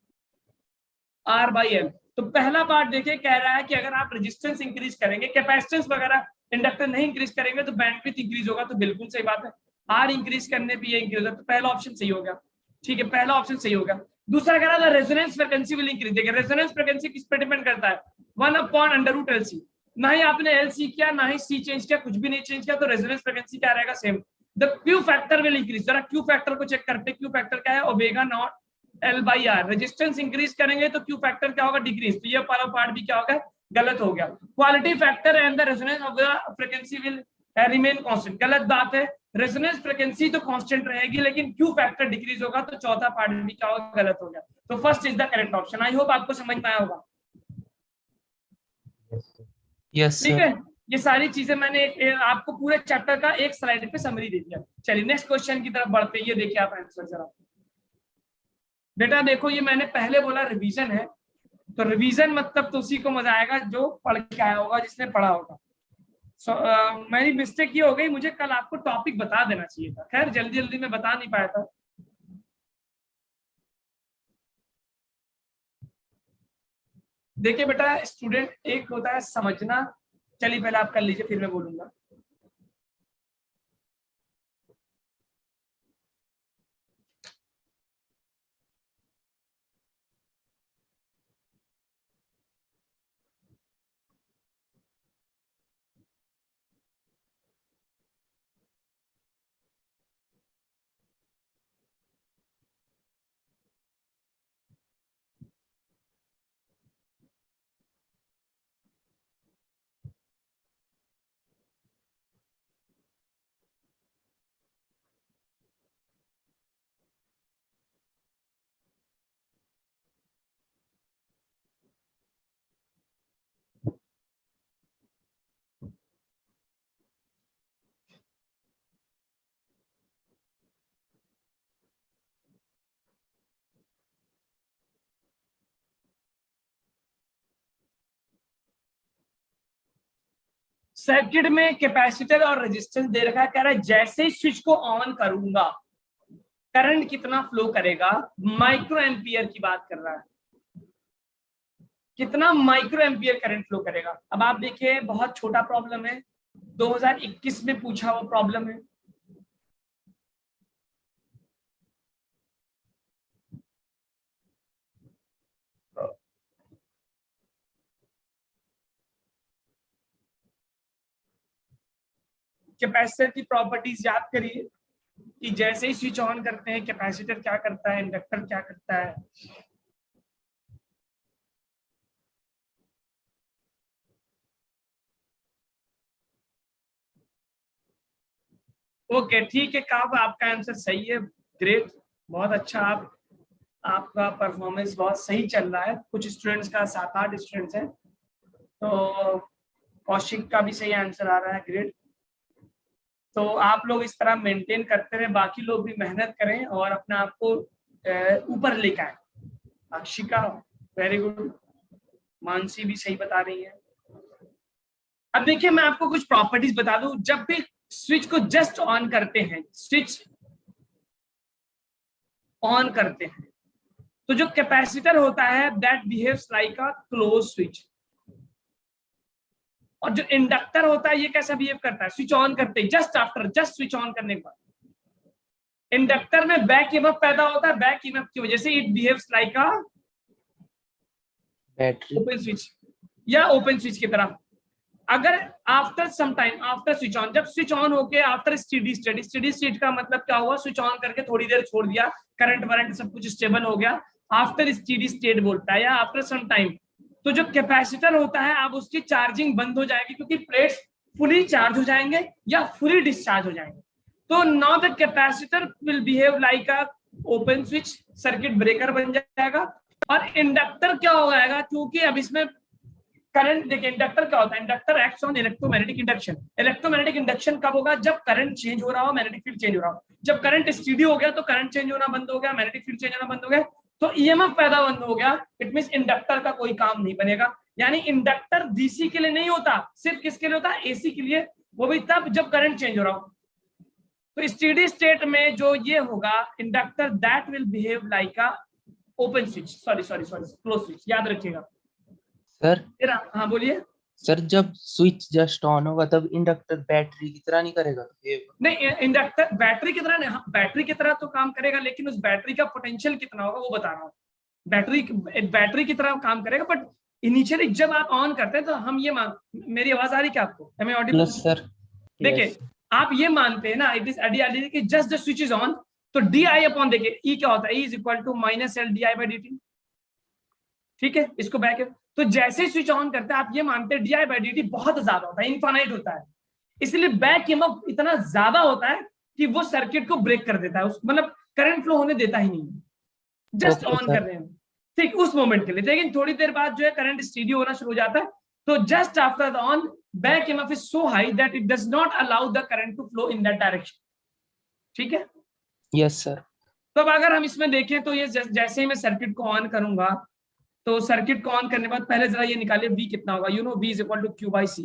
आर बाई एल। तो पहला पार्ट देखिए, कह रहा है कि अगर आप रेजिस्टेंस इंक्रीज करेंगे, कैपेसिटेंस वगैरह इंडक्टर नहीं इंक्रीज करेंगे तो बैंडविड्थ इंक्रीज होगा। तो बिल्कुल सही बात है, आर इंक्रीज करने पे ये इंक्रीज होगा। तो पहला ऑप्शन सही हो गया, ठीक है, पहला ऑप्शन सही हो गया। दूसरा कह रहा था रेजोनेंस फ्रीक्वेंसी विल इंक्रीज। देखिए रेजोनेंस फ्रीक्वेंसी किस पे डिपेंड करता है, 1/√LC। ना ही आपने एलसी किया, ना ही सी चेंज किया, कुछ भी नहीं चेंज किया, तो रेजोनेंस फ्रीक्वेंसी क्या रहेगा, same. The Q factor will increase. जरा क्यू फैक्टर को चेक करते, क्यू फैक्टर क्या है, omega naught L by R. Resistance increase करेंगे तो क्यू फैक्टर क्या होगा, डिक्रीज। तो ये वाला पार्ट भी क्या होगा, गलत हो गया। Quality factor and the resonance of the frequency will remain constant, गलत बात है। रेजोनेंस फ्रीक्वेंसी तो कांस्टेंट रहेगी, लेकिन क्यू फैक्टर डिक्रीज होगा। तो चौथा पार्ट भी क्या होगा, गलत हो गया। तो first is the correct option. I hope आपको समझ में आया होगा, यस ठीक सर। है। ये सारी चीजें मैंने आपको पूरे चैप्टर का एक स्लाइड पे समरी दे दिया। चलिए नेक्स्ट क्वेश्चन की तरफ बढ़ते हैं। ये देखिए आप आंसर जरा बेटा, देखो ये मैंने पहले बोला रिवीजन है, तो रिवीजन मतलब तो उसी को मजा आएगा जो पढ़ के आया होगा, जिसने पढ़ा होगा। मेरी मिस्टेक ये हो गई, मुझे कल आपको टॉपिक बता देना चाहिए था, खैर जल्दी जल्दी में बता नहीं पाया था। देखिए बेटा, स्टूडेंट एक होता है समझना, चलिए पहले आप कर लीजिए फिर मैं बोलूंगा। सर्किट में कैपेसिटर और रेजिस्टेंस दे रखा है, कह रहा है जैसे ही स्विच को ऑन करूंगा करंट कितना फ्लो करेगा, माइक्रो एम्पियर की बात कर रहा है, कितना माइक्रो एम्पियर करंट फ्लो करेगा। अब आप देखिए बहुत छोटा प्रॉब्लम है, 2021 में पूछा हुआ प्रॉब्लम है। कैपेसिटर की प्रॉपर्टीज याद करिए कि जैसे ही स्विच ऑन करते हैं कैपेसिटर क्या करता है, इंडक्टर क्या करता है। ओके ठीक है काब, आपका आंसर सही है, ग्रेट, बहुत अच्छा। आपका परफॉर्मेंस बहुत सही चल रहा है। कुछ स्टूडेंट्स का 7-8 स्टूडेंट्स हैं, तो कौशिक का भी सही आंसर आ रहा है, ग्रेट। तो आप लोग इस तरह मेंटेन करते रहे, बाकी लोग भी मेहनत करें और अपने आप को ऊपर लेकर आए। अक्षिका वेरी गुड, मानसी भी सही बता रही है। अब देखिए मैं आपको कुछ प्रॉपर्टीज बता दूं, जब भी स्विच को जस्ट ऑन करते हैं, स्विच ऑन करते हैं, तो जो कैपेसिटर होता है that behaves like a close switch, और जो इंडक्टर होता है ये कैसा बिहेव करता है, स्विच ऑन करते ही just after, just switch on करने के बाद इंडक्टर में बैक ईएमएफ पैदा होता है, बैक ईएमएफ की वजह से it behaves like a battery, open switch, या ओपन स्विच की तरह। अगर after some time, after switch on, जब स्विच ऑन होके after steady state, steady state का मतलब क्या हुआ, स्विच ऑन करके थोड़ी देर छोड़ दिया, करंट वरंट सब कुछ स्टेबल हो गया, आफ्टर स्टेडी स्टेट बोलता है, या आफ्टर सम टाइम, तो जो कैपेसिटर होता है अब उसकी चार्जिंग बंद हो जाएगी, क्योंकि प्लेट्स फुली चार्ज हो जाएंगे या फुली डिस्चार्ज हो जाएंगे। तो now the capacitor will behave like a open switch, circuit breaker बन जाएगा। और इंडक्टर क्या हो जाएगा, क्योंकि अब इसमें करंट, देखिए इंडक्टर क्या होता है, inductor acts on electromagnetic induction. Electromagnetic induction कब होगा, जब करंट चेंज हो रहा हो, मैग्नेटिक फील्ड चेंज हो रहा हो। जब करंट स्टेडी हो गया तो करंट चेंज होना बंद हो गया, मैग्नेटिक फील्ड चेंज होना बंद हो गया, तो ईएमएफ पैदा बंद हो गया। इट मींस इंडक्टर का कोई काम नहीं बनेगा। यानी इंडक्टर डीसी के लिए नहीं होता, सिर्फ किसके लिए होता है, एसी के लिए, वो भी तब जब करंट चेंज हो रहा हो। तो स्टेडी स्टेट में जो ये होगा inductor, that will behave like a open switch, sorry close switch, याद रखिएगा। सर। हाँ बोलिए। सर जब स्विच जस्ट ऑन होगा तब इंडक्टर बैटरी की तरह नहीं करेगा? नहीं, इंडक्टर बैटरी की तरह नहीं, हाँ, बैटरी की तरह तो काम करेगा, लेकिन उस बैटरी का पोटेंशियल कितना होगा वो बता रहा हूँ। बैटरी की तरह काम करेगा, बट इनिशियली जब आप ऑन करते हैं तो हम ये मान, मेरी आवाज आ रही क्या आपको, am I audible? Yes sir. देखिए आप ये मानते हैं ना, इट इज आइडियल कि just the switch is on, तो डी आई अपॉन, देखिए ई क्या होता है, E is equal to minus L D I by D T. ठीक है, इसको बैक है, तो जैसे स्विच ऑन करते हैं आप ये मानते हैं D I by D T बहुत ज्यादा होता है, इनफाइनाइट होता है, इसलिए बैक ईएमएफ इतना ज्यादा होता है कि वो सर्किट को ब्रेक कर देता है, मतलब करंट फ्लो होने देता ही नहीं, जस्ट ओके ऑन कर रहे हैं, ठीक उस मोमेंट के लिए। लेकिन थोड़ी देर बाद जो है करंट स्टेडी होना शुरू हो जाता है, तो just after the on back EMF is so high that it does not allow the current to flow in that direction. ठीक है, यस सर। तो अब अगर हम इसमें देखें तो ये जैसे ही मैं सर्किट को ऑन करूंगा, तो सर्किट को ऑन करने के बाद पहले जरा ये निकालिए V कितना होगा, you know V is equal to Q by C,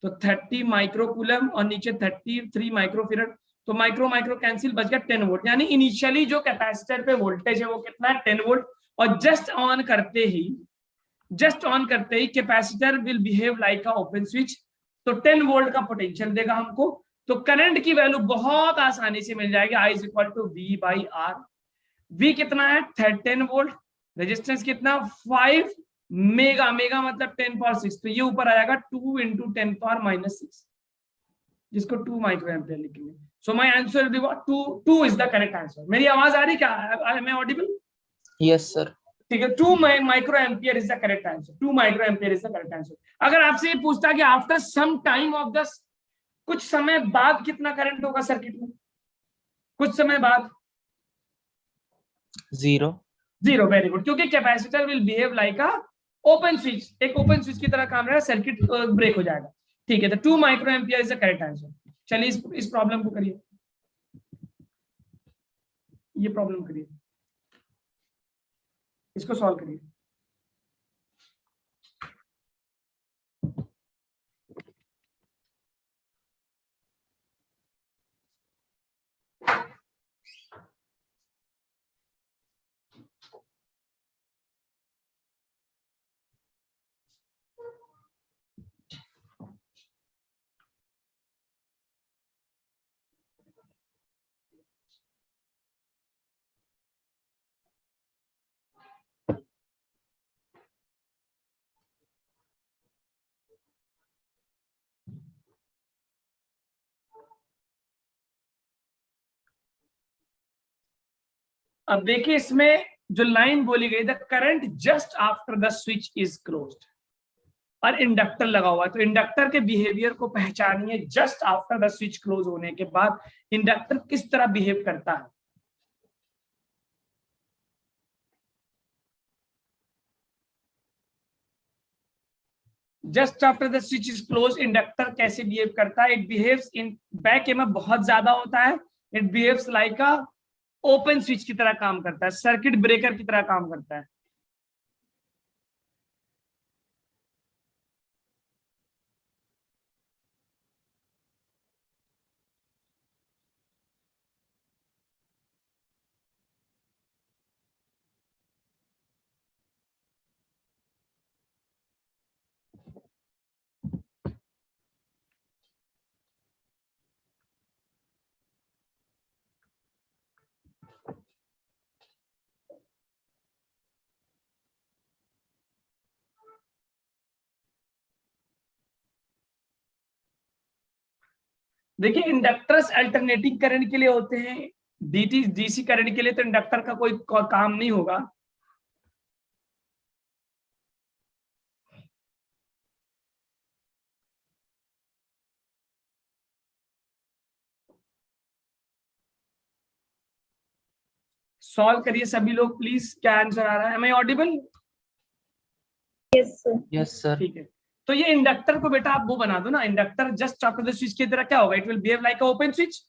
तो 30 माइक्रोकूलम और नीचे 33 माइक्रोफेरेड, तो माइक्रो माइक्रो कैंसिल, बच गया 10 वोल्ट। यानी इनिशियली जो कैपेसिटर पे वोल्टेज है वो कितना है, 10 वोल्ट, और जस्ट ऑन करते ही capacitor will behave like a open switch, तो 10 वोल्ट का पोटेंशियल देगा हमको, तो करंट की वैल्यू बहुत आसानी से मिल जाएगी, I is equal to V by R। V कितना है 10 वोल्ट, रेजिस्टेंस कितना 5 मेगा, मेगा मतलब 10 पावर 6, तो ये ऊपर आएगा 2 इंटू 10 पावर माइनस 6, जिसको 2 माइक्रो एम्पियर लिखेंगे। So my answer will be what, 2 is the correct answer. मेरी आवाज आ रही क्या, am I audible? Yes sir. ठीक है, 2 micro ampere is the correct answer, 2 micro ampere is the correct answer. अगर आपसे ये पूछता कि after some time off the, कुछ समय बाद कितना करंट होगा सर्किट में, कुछ समय बाद 0। वेरी गुड, क्योंकि capacitor will behave like a open switch, एक ओपन स्विच की तरह काम रहेगा, सर्किट ब्रेक हो जाएगा। ठीक है, तो 2 micro ampere is the correct answer. चलिए इस प्रॉब्लम को करिए, ये प्रॉब्लम करिए, इसको सॉल्व करिए। अब देखिए इसमें जो लाइन बोली गई, the current just after the switch is closed, और इंडक्टर लगा हुआ है, तो इंडक्टर के बिहेवियर को पहचानिए just after the switch close होने के बाद इंडक्टर किस तरह बिहेव करता है। Just after the switch is close inductor कैसे बिहेव करता है? It behaves in back EMF बहुत ज्यादा होता है, it behaves like a open switch की तरह काम करता है, सर्किट ब्रेकर की तरह काम करता है। देखिए इंडक्टर्स अल्टरनेटिंग करंट के लिए होते हैं, डीटी डीसी करंट के लिए तो इंडक्टर का कोई काम नहीं होगा। सॉल्व करिए सभी लोग प्लीज, क्या आंसर आ रहा है? Am I audible? Yes, sir. Yes sir. ठीक है, तो ये इंडक्टर को बेटा आप वो बना दो ना, inductor just after the switch की तरह क्या होगा? It will behave like a open switch,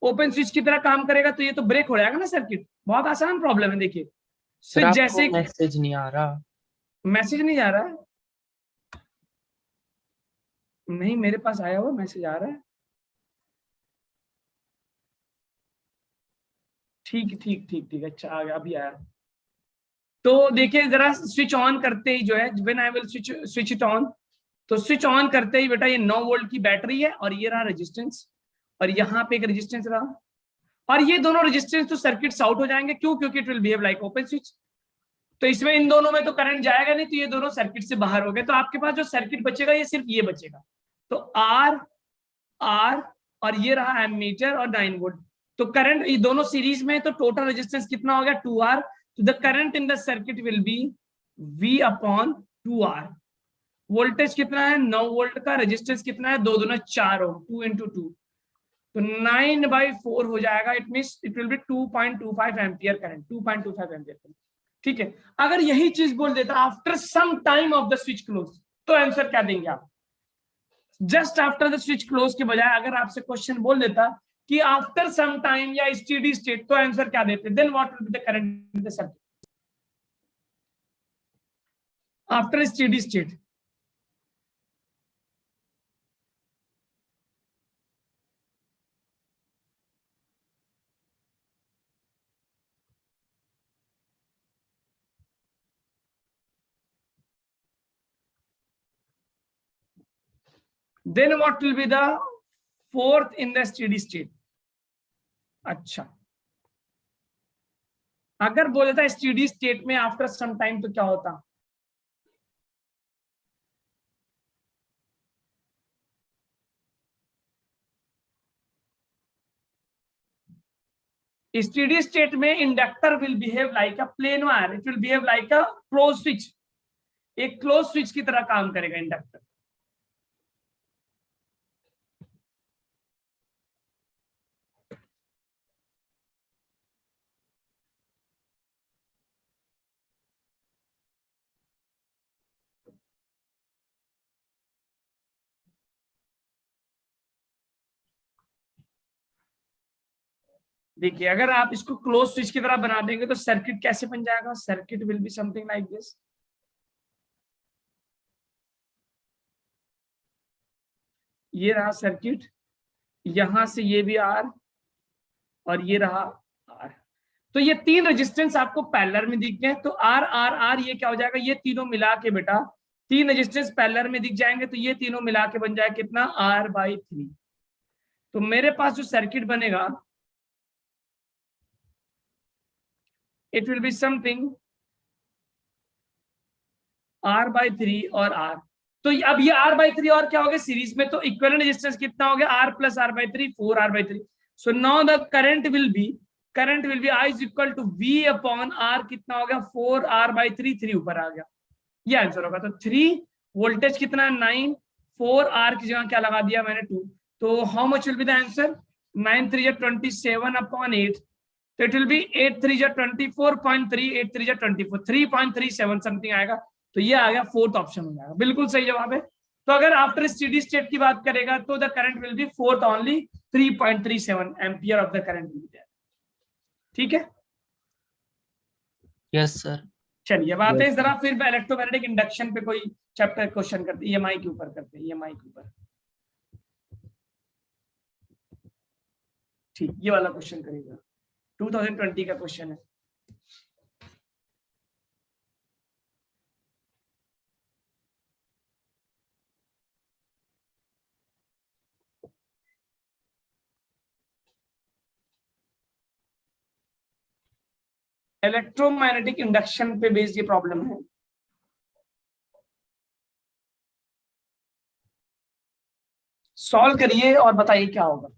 open switch की तरह काम करेगा, तो ये तो ब्रेक हो जाएगा ना सर्किट। बहुत आसान प्रॉब्लम है। देखिए सर स्विच आपको जैसे, मैसेज नहीं आ रहा? मैसेज नहीं जा रहा है? नहीं मेरे पास आया हुआ मैसेज आ रहा है। ठीक ठीक ठीक ठीक, अच्छा आ गया, अभी आया। तो देखिए जरा स्विच ऑन करते ही जो है, when I will switch it on, तो स्विच ऑन करते ही बेटा ये 9 वोल्ट की बैटरी है और ये रहा रेजिस्टेंस, और यहाँ पे एक रेजिस्टेंस रहा, और ये दोनों रेजिस्टेंस तो सर्किट से आउट हो जाएंगे। क्यों? क्योंकि it will behave like open switch, तो इसमें इन दोनों में तो करंट जाएगा नहीं, तो ये दोनों सर्किट से बाहर हो गए। तो आपके पास जो सर्किट बचेगा ये सिर्फ ये बचेगा, तो आर आर और ये रहा एमीटर और 9 वोल्ट। तो करंट ये दोनों सीरीज में, तो टोटल रेजिस्टेंस कितना हो गया? 2R। तो the current in the circuit will be V upon 2R। Voltage कितना है? 9 वोल्ट का। रेजिस्टेंस कितना है? 2 दूना 4 ओम, 2 into 2, तो 9/4 हो जाएगा। It means it will be 2.25 ampere current, 2.25 ampere current. ठीक है, अगर यही चीज बोल देता after some time off the switch close, तो आंसर क्या देंगे आप? Just after the switch close के बजाय अगर आपसे क्वेश्चन बोल देता कि आफ्टर सम टाइम या स्टेडी स्टेट, तो आंसर क्या देते? Then what will be the current in the circuit after steady state? then what will be the fourth in the steady state? अच्छा, अगर बोल देता स्टेडी स्टेट में आफ्टर सम टाइम, तो क्या होता? स्टेडी स्टेट में inductor will behave like a plain wire, it will behave like a close switch, एक क्लोज स्विच की तरह काम करेगा इंडक्टर। देखिए अगर आप इसको क्लोज स्विच की तरह बना देंगे तो सर्किट कैसे बन जाएगा? Circuit will be something like this. ये रहा सर्किट, यहां से ये भी आर और ये रहा आर, तो ये 3 रेजिस्टेंस आपको पैरेलल में दिख गए। तो आर आर आर ये क्या हो जाएगा? ये तीनों मिला के बेटा 3 रेजिस्टेंस पैरेलल में दिख जाएंगे, तो ये तीनों मिला के बन जाए कितना? R/3। तो मेरे पास जो सर्किट बनेगा it will be something R/3 और R। तो अब ये R/3 और क्या हो गया सीरीज में, तो इक्विवेलेंट रेजिस्टेंस कितना हो गया? R + R/3, 4R/3। So now the current will be, current will be I is equal to V upon R, कितना हो गया 4R/3, 3 ऊपर आ गया, ये आंसर होगा। तो 3 वोल्टेज कितना है 9, 4R की जगह क्या लगा दिया मैंने 2, तो how much will be the answer 9 3 27 upon 8, तो इट विल बी 8 3 24.3, 8 3 24, 3.37 समथिंग आएगा। तो ये आ गया फोर्थ ऑप्शन हो जाएगा, बिल्कुल सही जवाब है। तो अगर आफ्टर स्टेडी स्टेट की बात करेगा तो the current will B fourth only, 3.37 ampere of the current will B. ठीक है, यस सर। चलिए अब आते हैं जरा फिर इलेक्ट्रोमैग्नेटिक इंडक्शन पे कोई चैप्टर क्वेश्चन करते हैं, EMI के ऊपर करते हैं, EMI के ऊपर। ठीक, ये वाला क्वेश्चन करेगा, 2020 का क्वेश्चन है। इलेक्ट्रोमैग्नेटिक इंडक्शन पे बेस्ड ये प्रॉब्लम है। सॉल्व करिए और बताइए क्या होगा।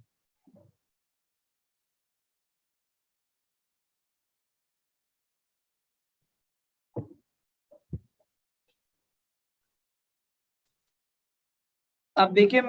अब देखिए,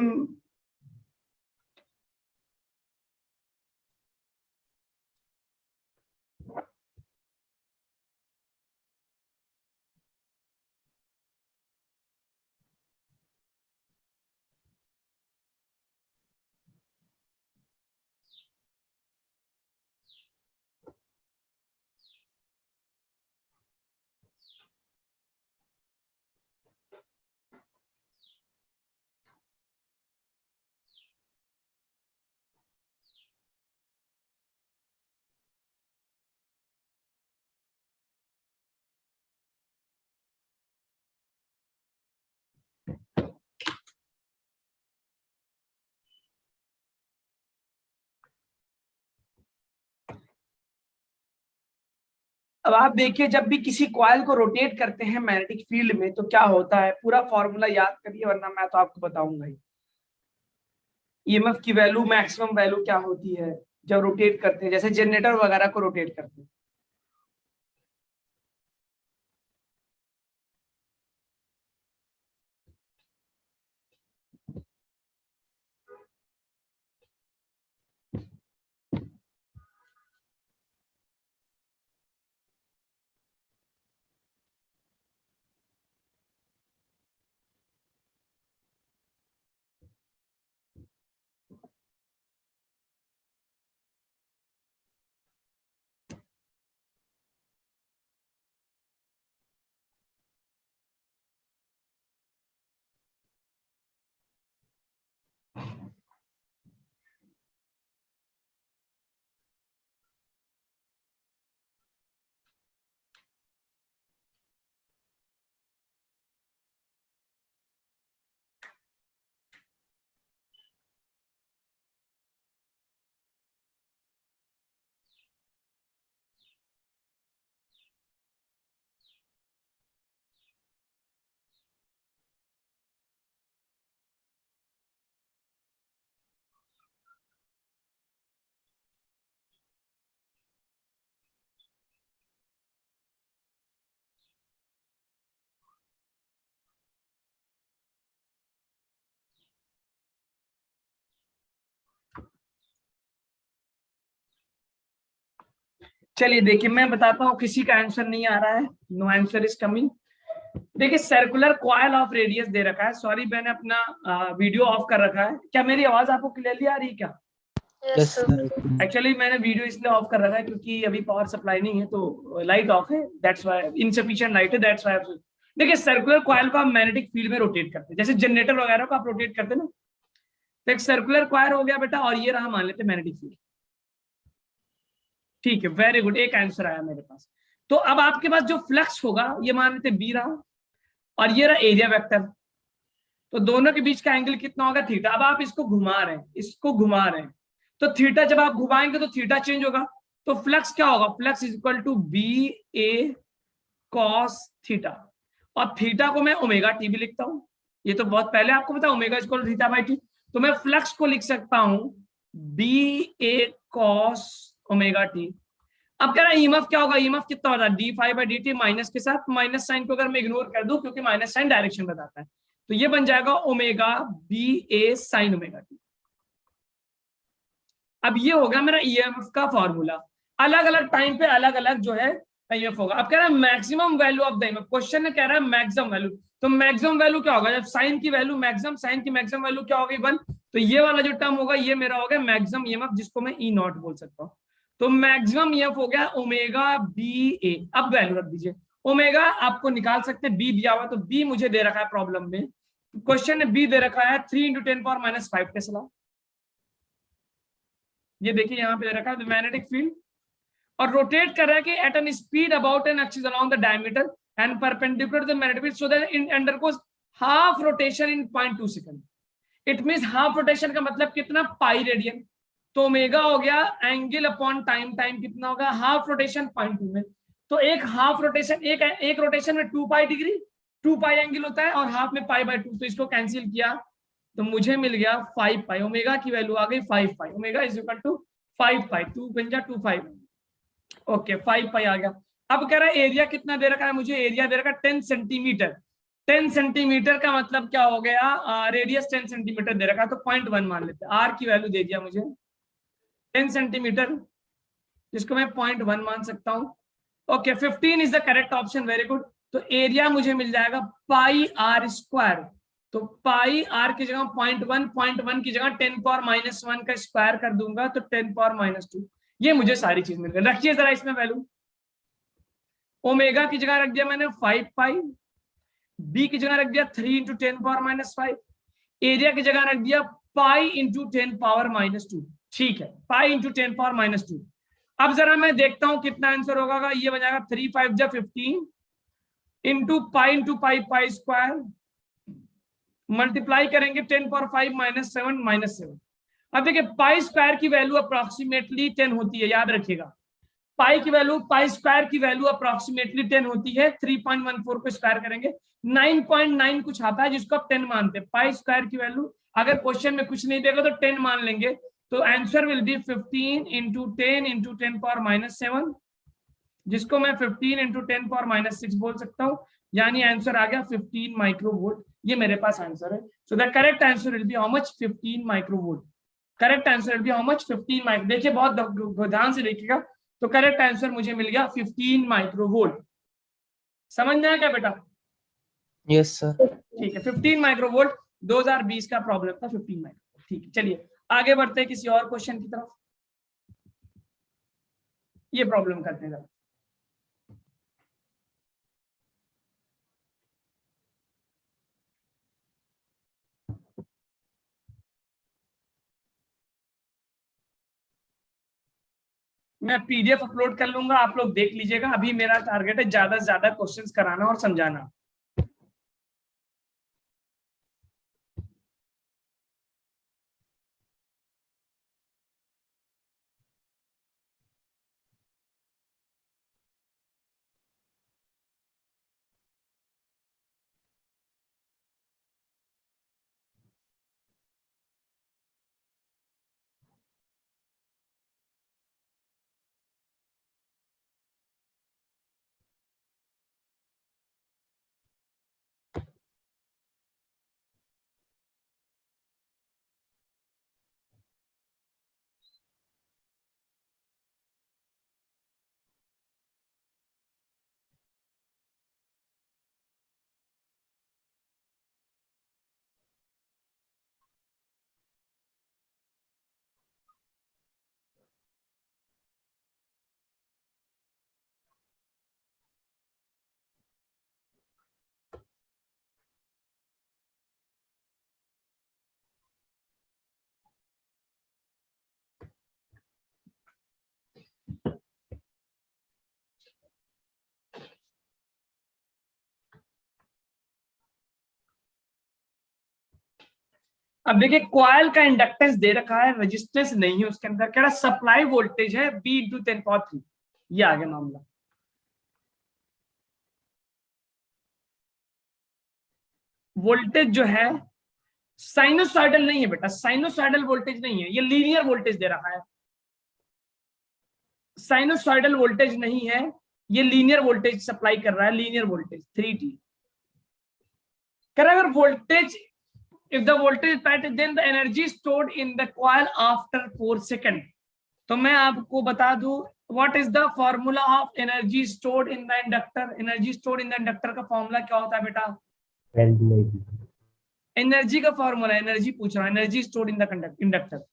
अब आप देखिए, जब भी किसी कॉइल को रोटेट करते हैं मैग्नेटिक फील्ड में तो क्या होता है, पूरा फॉर्मूला याद करिए वरना मैं तो आपको बताऊंगा ही। ईएमएफ की वैल्यू, मैक्सिमम वैल्यू क्या होती है जब रोटेट करते हैं, जैसे जनरेटर वगैरह को रोटेट करते हैं। चलिए देखिए, मैं बताता हूँ, किसी का आंसर नहीं आ रहा है, नो आंसर इज कमिंग। देखिए, सर्कुलर कॉइल ऑफ रेडियस दे रखा है। सॉरी, मैंने अपना वीडियो ऑफ कर रखा है। क्या मेरी आवाज आपको क्लियरली आ रही है क्या? Yes sir. एक्चुअली मैंने वीडियो इसलिए ऑफ कर रखा है क्योंकि अभी पावर सप्लाई नहीं है, तो लाइट ऑफ है, दैट्स व्हाई, इनसफिशिएंट लाइट है, दैट्स व्हाई। देखिए, सर्कुलर कॉइल को आप मैग्नेटिक फील्ड में रोटेट करते हैं, जैसे जनरेटर वगैरह को आप रोटेट करते हैं ना, तो एक सर्कुलर कॉइल हो गया बेटा, और ये रहा मान लेते मैग्नेटिक फील्ड। ठीक है, वेरी गुड, एक आंसर आया मेरे पास। तो अब आपके पास जो फ्लक्स होगा, ये मान लेते बी रहा, और ये रहा एरिया वेक्टर, तो दोनों के बीच का एंगल कितना होगा थीटा। अब आप इसको घुमा रहे हैं, इसको घुमा रहे हैं, तो थीटा जब आप घुमाएंगे तो थीटा चेंज होगा, तो फ्लक्स क्या होगा, flux is equal to B A cos theta, और थीटा को मैं ओमेगा टी भी लिखता हूं, ये तो बहुत पहले आपको पता, omega is equal to theta by T. तो मैं फ्लक्स को लिख सकता हूं B A cos omega T. अब कह रहा है ईएमएफ क्या होगा, ईएमएफ कितना होता है D phi by D T minus के साथ, माइनस साइन को अगर मैं इग्नोर कर दूं क्योंकि माइनस साइन डायरेक्शन बताता है, तो ये बन जाएगा ओमेगा बी ए साइन ओमेगा टी। अब ये होगा मेरा ईएमएफ का फॉर्मूला, अलग अलग टाइम पे अलग अलग जो है ईएमएफ होगा। अब कह रहा है maximum value of the EMF, question ने कह रहा है मैक्सिमम वैल्यू, तो मैक्सिमम वैल्यू क्या होगा, जब साइन की वैल्यू मैक्सिमम, साइन की मैक्सिमम वैल्यू क्या होगी 1, तो ये वाला जो टर्म होगा ये मेरा होगा मैक्सिमम ईएमएफ, जिसको मैं ई नॉट बोल सकता हूँ। तो मैक्सिमम ईएमएफ हो गया ओमेगा बी ए। अब वैल्यू रख दीजिए, ओमेगा आपको निकाल सकते हैं, बी दिया हुआ तो बी मुझे दे रखा है प्रॉब्लम में, क्वेश्चन ने बी दे रखा है 3 × 10⁻⁵ टेस्ला। ये देखिए यहाँ पे दे रखा है मैग्नेटिक फील्ड, और रोटेट कर रहा है कि at an speed about an axis along the diameter and perpendicular to the magnetic field so that it undergoes half rotation in 0.2 second. It means half rotation का मतलब कितना, पाई रेडियन। तो omega हो गया एंगल अपॉन टाइम, टाइम कितना होगा half rotation 0.2 में, तो एक हाफ रोटेशन, एक रोटेशन में 2 पाई डिग्री, 2 पाई एंगल होता है, और हाफ में पाई बाय 2, तो इसको कैंसिल किया तो मुझे मिल गया 5 पाई, ओमेगा की वैल्यू आ गई 5 pi, omega is equal to 5 pi, 2 × 2 5, okay 5 pi आ गया। अब कह रहा है एरिया कितना दे रखा है मुझे, एरिया दे रखा है 10 सेंटीमीटर। 10 सेंटीमीटर का मतलब क्या हो गया, रेडियस 10 सेंटीमीटर दे रखा है, तो 0.1 मान लेते हैं, आर की वैल्यू दे दिया मुझे 10 सेंटीमीटर, जिसको मैं 0.1 मान सकता हूँ। Okay 15 is the correct option, very good. तो एरिया मुझे मिल जाएगा पाई आर स्क्वायर, तो पाई आर की जगह 0.1 की जगह 10⁻⁻1 का स्क्वायर कर दूंगा तो 10⁻²। ये मुझे सारी चीज मिल गई। रखिए जरा इसमें वैल्यू, ओमेगा की जगह रख दिया मैंने 5 पाई, बी की जगह रख दिया 3 × 10⁻⁵, एरिया की जगह रख दिया पाई × 10⁻²। ठीक है, पाई × 10⁻²। अब जरा मैं देखता हूं कितना आंसर होगा, ये बन जाएगा 3 5 जा 15 into pi pi square, multiply करेंगे 10⁻⁵ -7 अब देखिए पाई स्क्वायर की वैल्यू अप्रोक्सीमेटली 10 होती है, याद रखिएगा पाई की वैल्यू, पाई स्क्वायर की वैल्यू अप्रोक्सीमेटली 10 होती है। 3.14 को स्क्वायर करेंगे 9.9 कुछ आता है जिसको आप 10 मानते हैं। पाई स्क्वायर की वैल्यू अगर क्वेश्चन में कुछ नहीं देगा तो 10 मान लेंगे, तो आंसर विल बी 15 × 10 × 10⁻⁷, जिसको मैं 15 × 10⁻�6 बोल सकता हूँ, यानी आंसर आ गया 15 माइक्रोवोल्ट। ये मेरे पास आंसर है। So the correct answer will be how much, 15 microvolt. Correct answer will be how much, 15 micro. देखिए बहुत ध्यान से देखिएगा, तो करेक्ट आंसर मुझे मिल गया 15 माइक्रोवोल्ट। समझ में आया क्या बेटा? Yes sir. ठीक है, 15 माइक्रोवोल्ट 2020 का प्रॉब्लम था, 15 माइक्रोवोल्ट। ठीक है, चलिए आगे बढ़ते हैं किसी और क्वेश्चन की तरफ। ये प्रॉब्लम करते हैं। मैं पीडीएफ अपलोड कर लूंगा, आप लोग देख लीजिएगा। अभी मेरा टारगेट है ज्यादा से ज्यादा क्वेश्चंस कराना और समझाना। अब देखिए कॉइल का इंडक्टेंस दे रखा है, रेजिस्टेंस नहीं है उसके अंदर। कह रहा सप्लाई वोल्टेज है B × 10⁻3। ये आ गया मामला। वोल्टेज जो है साइनोसॉइडल नहीं है बेटा, साइनोसॉइडल वोल्टेज नहीं है, ये लीनियर वोल्टेज दे रहा है। साइनोसॉइडल वोल्टेज नहीं है, ये लीनियर वोल्टेज सप्लाई कर रहा है, लीनियर वोल्टेज 3T। अगर voltage, if the voltage is pattern, then the energy stored in the coil after 4 seconds। तो मैं आपको बता दूं, what is the formula of energy stored in the inductor? Energy stored in the inductor का formula क्या होता है बेटा? एनर्जी का फॉर्मूला, एनर्जी पूछ रहा हूं, energy stored in the inductor,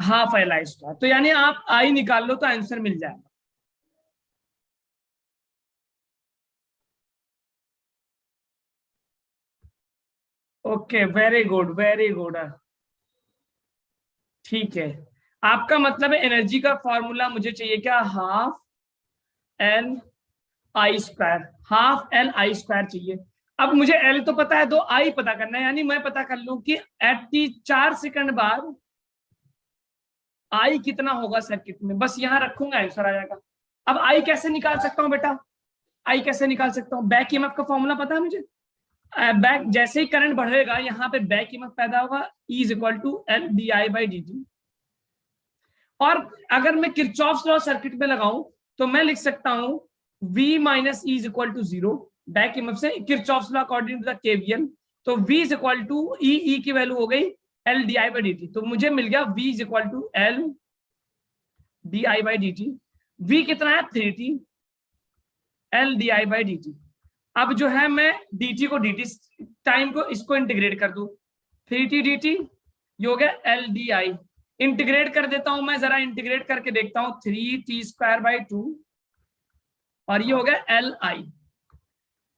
half L I square. तो यानी आप आई निकाल लो तो आंसर मिल जाएगा। Okay, very good very good. ठीक है, आपका मतलब है एनर्जी का फॉर्मूला मुझे चाहिए क्या? Half L I square, half L I square चाहिए। अब मुझे एल तो पता है, दो आई पता करना है, यानी मैं पता कर लूं कि एट टी 4 सेकंड बाद आई कितना होगा सर्किट में, बस यहां रखूंगा, आंसर आ जाएगा। अब आई कैसे निकाल सकता हूं बेटा? आई कैसे निकाल सकता हूं? बैक ईएमएफ का फॉर्मूला पता है मुझे। बैक, जैसे ही करंट बढ़ेगा यहाँ पे बैक ईएमएफ पैदा होगा, E = L di/dt। और अगर मैं किरचॉफ्स लॉ सर्किट में लगाऊं तो मैं लिख सकता हूं V - E = 0, बैक ईएमएफ से Kirchhoff's law according to the KVL. तो V = E की वैल्यू हो गई L di/dt, तो मुझे मिल गया V = L di/dt। V कितना है? 3T, L di/dt। अब जो है मैं dt को dt टाइम को इसको इंटीग्रेट कर दूं, 3T dt ये हो गया L di। इंटीग्रेट कर देता हूं मैं, जरा इंटीग्रेट करके देखता हूं, 3t²/2 और ये हो गया Li।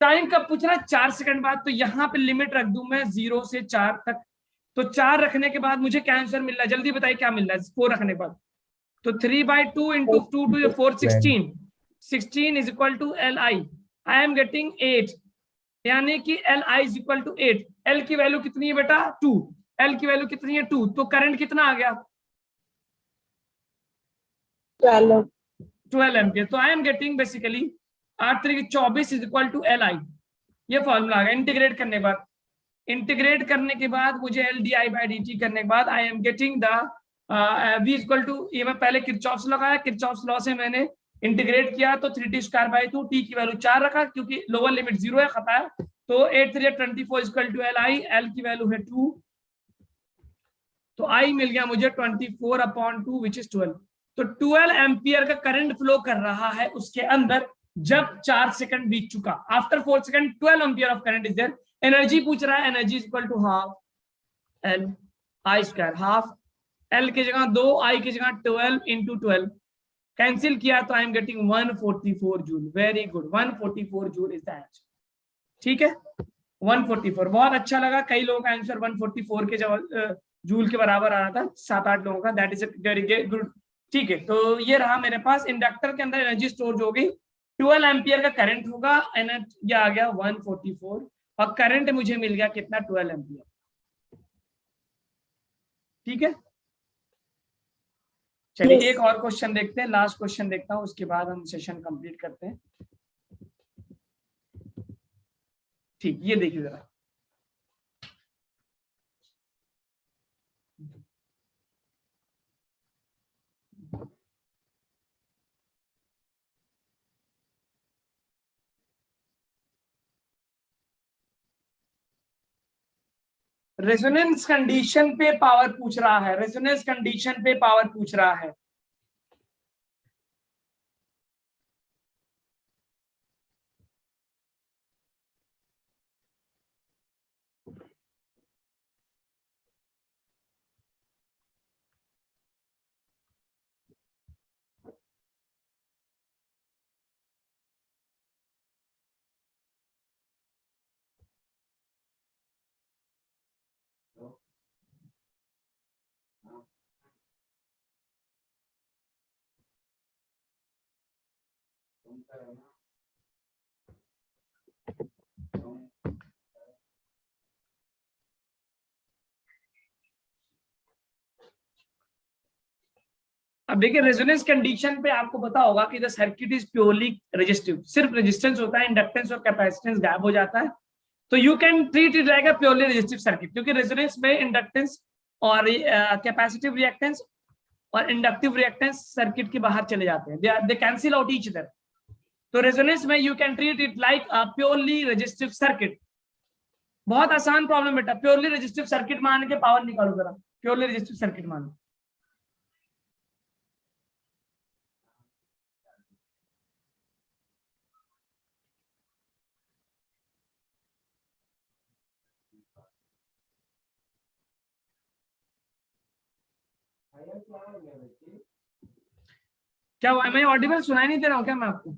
टाइम कब पूछना? 4 सेकंड बाद। तो यहां पे लिमिट रख दूं मैं 0 से 4 तक। तो 4 रखने के बाद मुझे क्या आंसर मिल रहा है? जल्दी बताइए क्या मिल रहा है 4 रखने के बाद? तो 3/2 × 2 to 4 16, 16 = Li। I am getting 8, यानी कि Li = 8। L की वैल्यू कितनी है बेटा? 2। L की वैल्यू कितनी है? 2। तो करंट कितना आ गया? 12 एम्पियर। तो I am getting basically 8 3 24 = Li। ये फॉर्मूला आ गया इंटीग्रेट करने के बाद। इंटीग्रेट करने के बाद मुझे L di/dt करने के बाद I am getting the V = ये मैं पहले किरचॉफ्स लगाया, किरचॉफ्स लॉ से मैंने इंटीग्रेट किया, तो 3t²/2, t की वैल्यू 4 रखा क्योंकि लोअर लिमिट 0 है, खता है। तो 8 3 24 = Li, L की वैल्यू है 2, तो I मिल गया मुझे 24/2 विच इज 12। तो 12 एम्पियर का करंट फ्लो कर रहा है उसके अंदर जब 4 सेकंड बीत चुका। After 4 second 12 ampere of current is there. Energy पूछ रहा है, energy = half L I square, half L की जगह 2, I की जगह 12 × 12 कैंसिल किया, तो I am getting 144 joule. Very good, 144 joule is the answer. ठीक है, 144 बहुत अच्छा लगा। कई लोगों का आंसर 144 के जूल के बराबर आ रहा था, 7-8 लोगों का, दैट इज वेरी गुड। ठीक है, तो ये रहा मेरे पास इंडक्टर के अंदर एनर्जी स्टोर हो गई, 12 एम्पियर का करंट होगा, एनर्जी आ गया 144 और करंट मुझे मिल गया कितना? 12 एम्पियर। ठीक है, चलिए एक और क्वेश्चन देखते हैं, लास्ट क्वेश्चन देखता हूं, उसके बाद हम सेशन कंप्लीट करते हैं। ठीक, ये देखिए जरा, रेजोनेंस कंडीशन पे पावर पूछ रहा है, रेजोनेंस कंडीशन पे पावर पूछ रहा है। अब देखिए रेजोनेंस कंडीशन पे आपको पता होगा कि the circuit is purely resistive, सिर्फ रेजिस्टेंस होता है, इंडक्टेंस और कैपेसिटेंस गायब हो जाता है। तो you can treat it like a purely resistive circuit, क्योंकि रेजोनेंस में इंडक्टेंस और कैपेसिटिव रिएक्टेंस और इंडक्टिव रिएक्टेंस सर्किट के बाहर चले जाते हैं, दे कैंसिल आउट ईच अदर। तो रेजोनेंस में you can treat it like a purely resistive circuit. बहुत आसान प्रॉब्लम बेटा, प्योरली रेजिस्टिव सर्किट मान के पावर निकालो जरा, प्योरली रेजिस्टिव सर्किट मान। क्या एम आई ऑडिबल? सुनाई नहीं दे रहा हूँ क्या मैं आपको?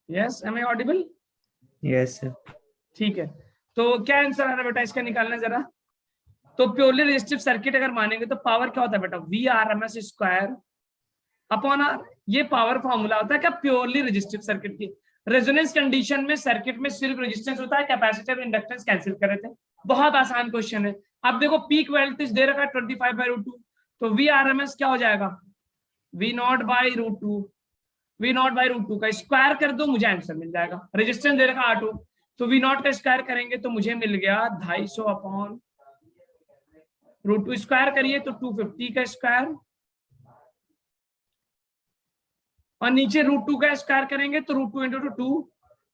Yes, am I audible? Yes sir. ठीक है, तो क्या आंसर आ रहा है बेटा इसका, निकालना जरा। तो प्योरली रेजिस्टिव सर्किट अगर मानेंगे तो पावर क्या होता है बेटा, V R M S square upon R. ये पावर फॉर्मूला होता है क्या प्योरली रेजिस्टिव सर्किट की। रेजोनेंस कंडीशन में सर्किट में सिर्फ रेजिस्टेंस होता है, कैपेसिटर इंडक्टेंस कैंसिल कर रहे थे। बहुत आसान क्वेश्चन है। अब देखो पीक वोल्टेज दे रखा है 25/√2, तो वी आर एम एस क्या हो जाएगा, V0/√2। V0/√2 का स्क्वायर कर दो, मुझे आंसर मिल जाएगा। रेजिस्टेंस दे रखा R2, तो V0 का स्क्वायर करेंगे तो मुझे मिल गया 250/√2। स्क्वायर करिए तो 250 का स्क्वायर, और नीचे √2 का स्क्वायर करेंगे तो √2 × 2,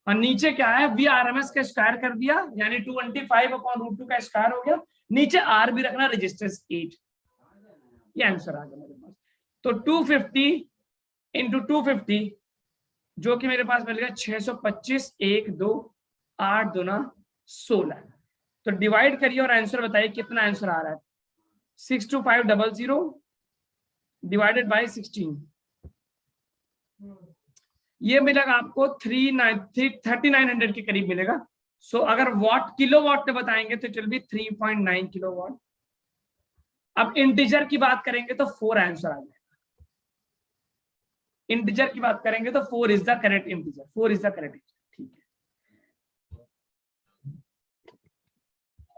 और नीचे क्या है VRMS का स्क्वायर कर दिया, यानी 225/√2 का स्क्वायर हो गया। नीचे R भी रखना, रेजिस्टेंस 8। ये आंसर आ गया मेरे पास। तो 250 × 250 जो कि मेरे पास मिल गया 625, 1 2 8 2 16। तो डिवाइड करिए और आंसर बताइए कितना आंसर आ रहा है। 62500 डिवाइडेड बाय 16, ये मिलेगा आपको 3900 के करीब मिलेगा। सो अगर वाट किलो वाट में बताएंगे तो चल भी 3.9 किलोवाट। अब इंटीजर की बात करेंगे तो 4 आंसर आ जाएगा। इंटीजर की बात करेंगे तो 4 is the correct integer, 4 is the correct integer. ठीक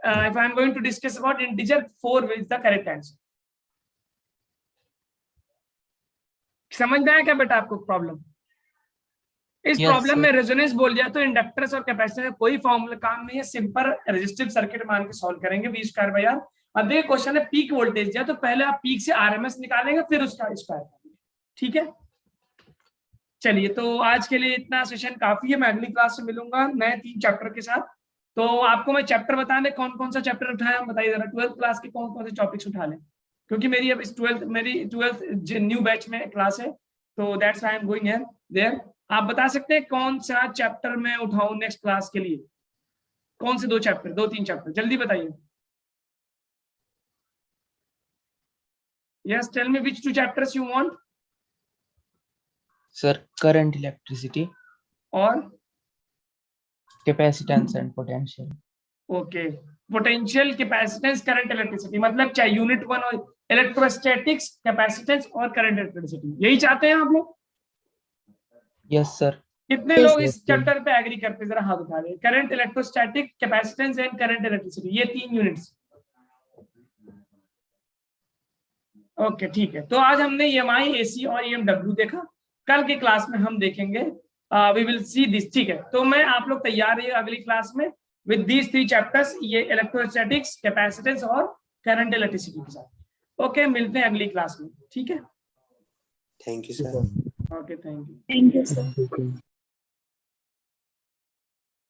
है, if I am going to discuss about integer, 4 is the correct answer. समझ में आया क्या बेटा आपको प्रॉब्लम? इस प्रॉब्लम में रेजोनेंस बोल दिया तो इंडक्टर्स और कैपेसिटर का कोई फॉर्मूला काम नहीं है, सिंपल रेजिस्टिव सर्किट मान के सॉल्व करेंगे V²/R। अब देखिए क्वेश्चन है पीक वोल्टेज दिया, तो पहले आप पीक से आरएमएस निकालेंगे फिर उसका स्क्वायर करेंगे। ठीक है, चलिए तो आज के लिए इतना सेशन काफी है। मैं अगली क्लास से मिलूंगा नए 3 चैप्टर के साथ। तो आपको मैं चैप्टर बता दें कौन कौन सा चैप्टर उठाया, बताइए जरा। 12th क्लास के कौन कौन से टॉपिक्स उठा लें, क्योंकि मेरी अब 12th न्यू बैच में क्लास है, तो that's why I am going here there. आप बता सकते हैं कौन सा चैप्टर मैं उठाऊं नेक्स्ट क्लास के लिए, कौन से 2 चैप्टर, 2-3 चैप्टर, जल्दी बताइए। Yes, tell me which 2 chapters you want. Sir current, electricity और capacitance and potential. Okay, potential, capacitance, current, electricity, मतलब क्या यूनिट 1 और इलेक्ट्रोस्टैटिक्स, कैपेसिटेंस और करंट, इलेक्ट्रिसिटी, यही चाहते हैं आप लोग? Yes sir. कितने लोग इस चैप्टर पे एग्री करते हैं, जरा हाथ उठा दें। Current, electrostatic, capacitance and current, electricity, ये 3 यूनिट्स। ओके ठीक है, तो आज हमने EMI, AC और EMW देखा। कल की क्लास में हम देखेंगे वी विल सी दिस। ठीक है, तो मैं आप लोग तैयार रहिए अगली क्लास में विद दीज 3 चैप्टर्स, ये इलेक्ट्रोस्टैटिक्स, कैपेसिटेंस और करंट, इलेक्ट्रिसिटी के साथ। ओके, मिलते हैं अगली क्लास में। ठीक है, thank you sir. Okay, thank you. Thank you, sir.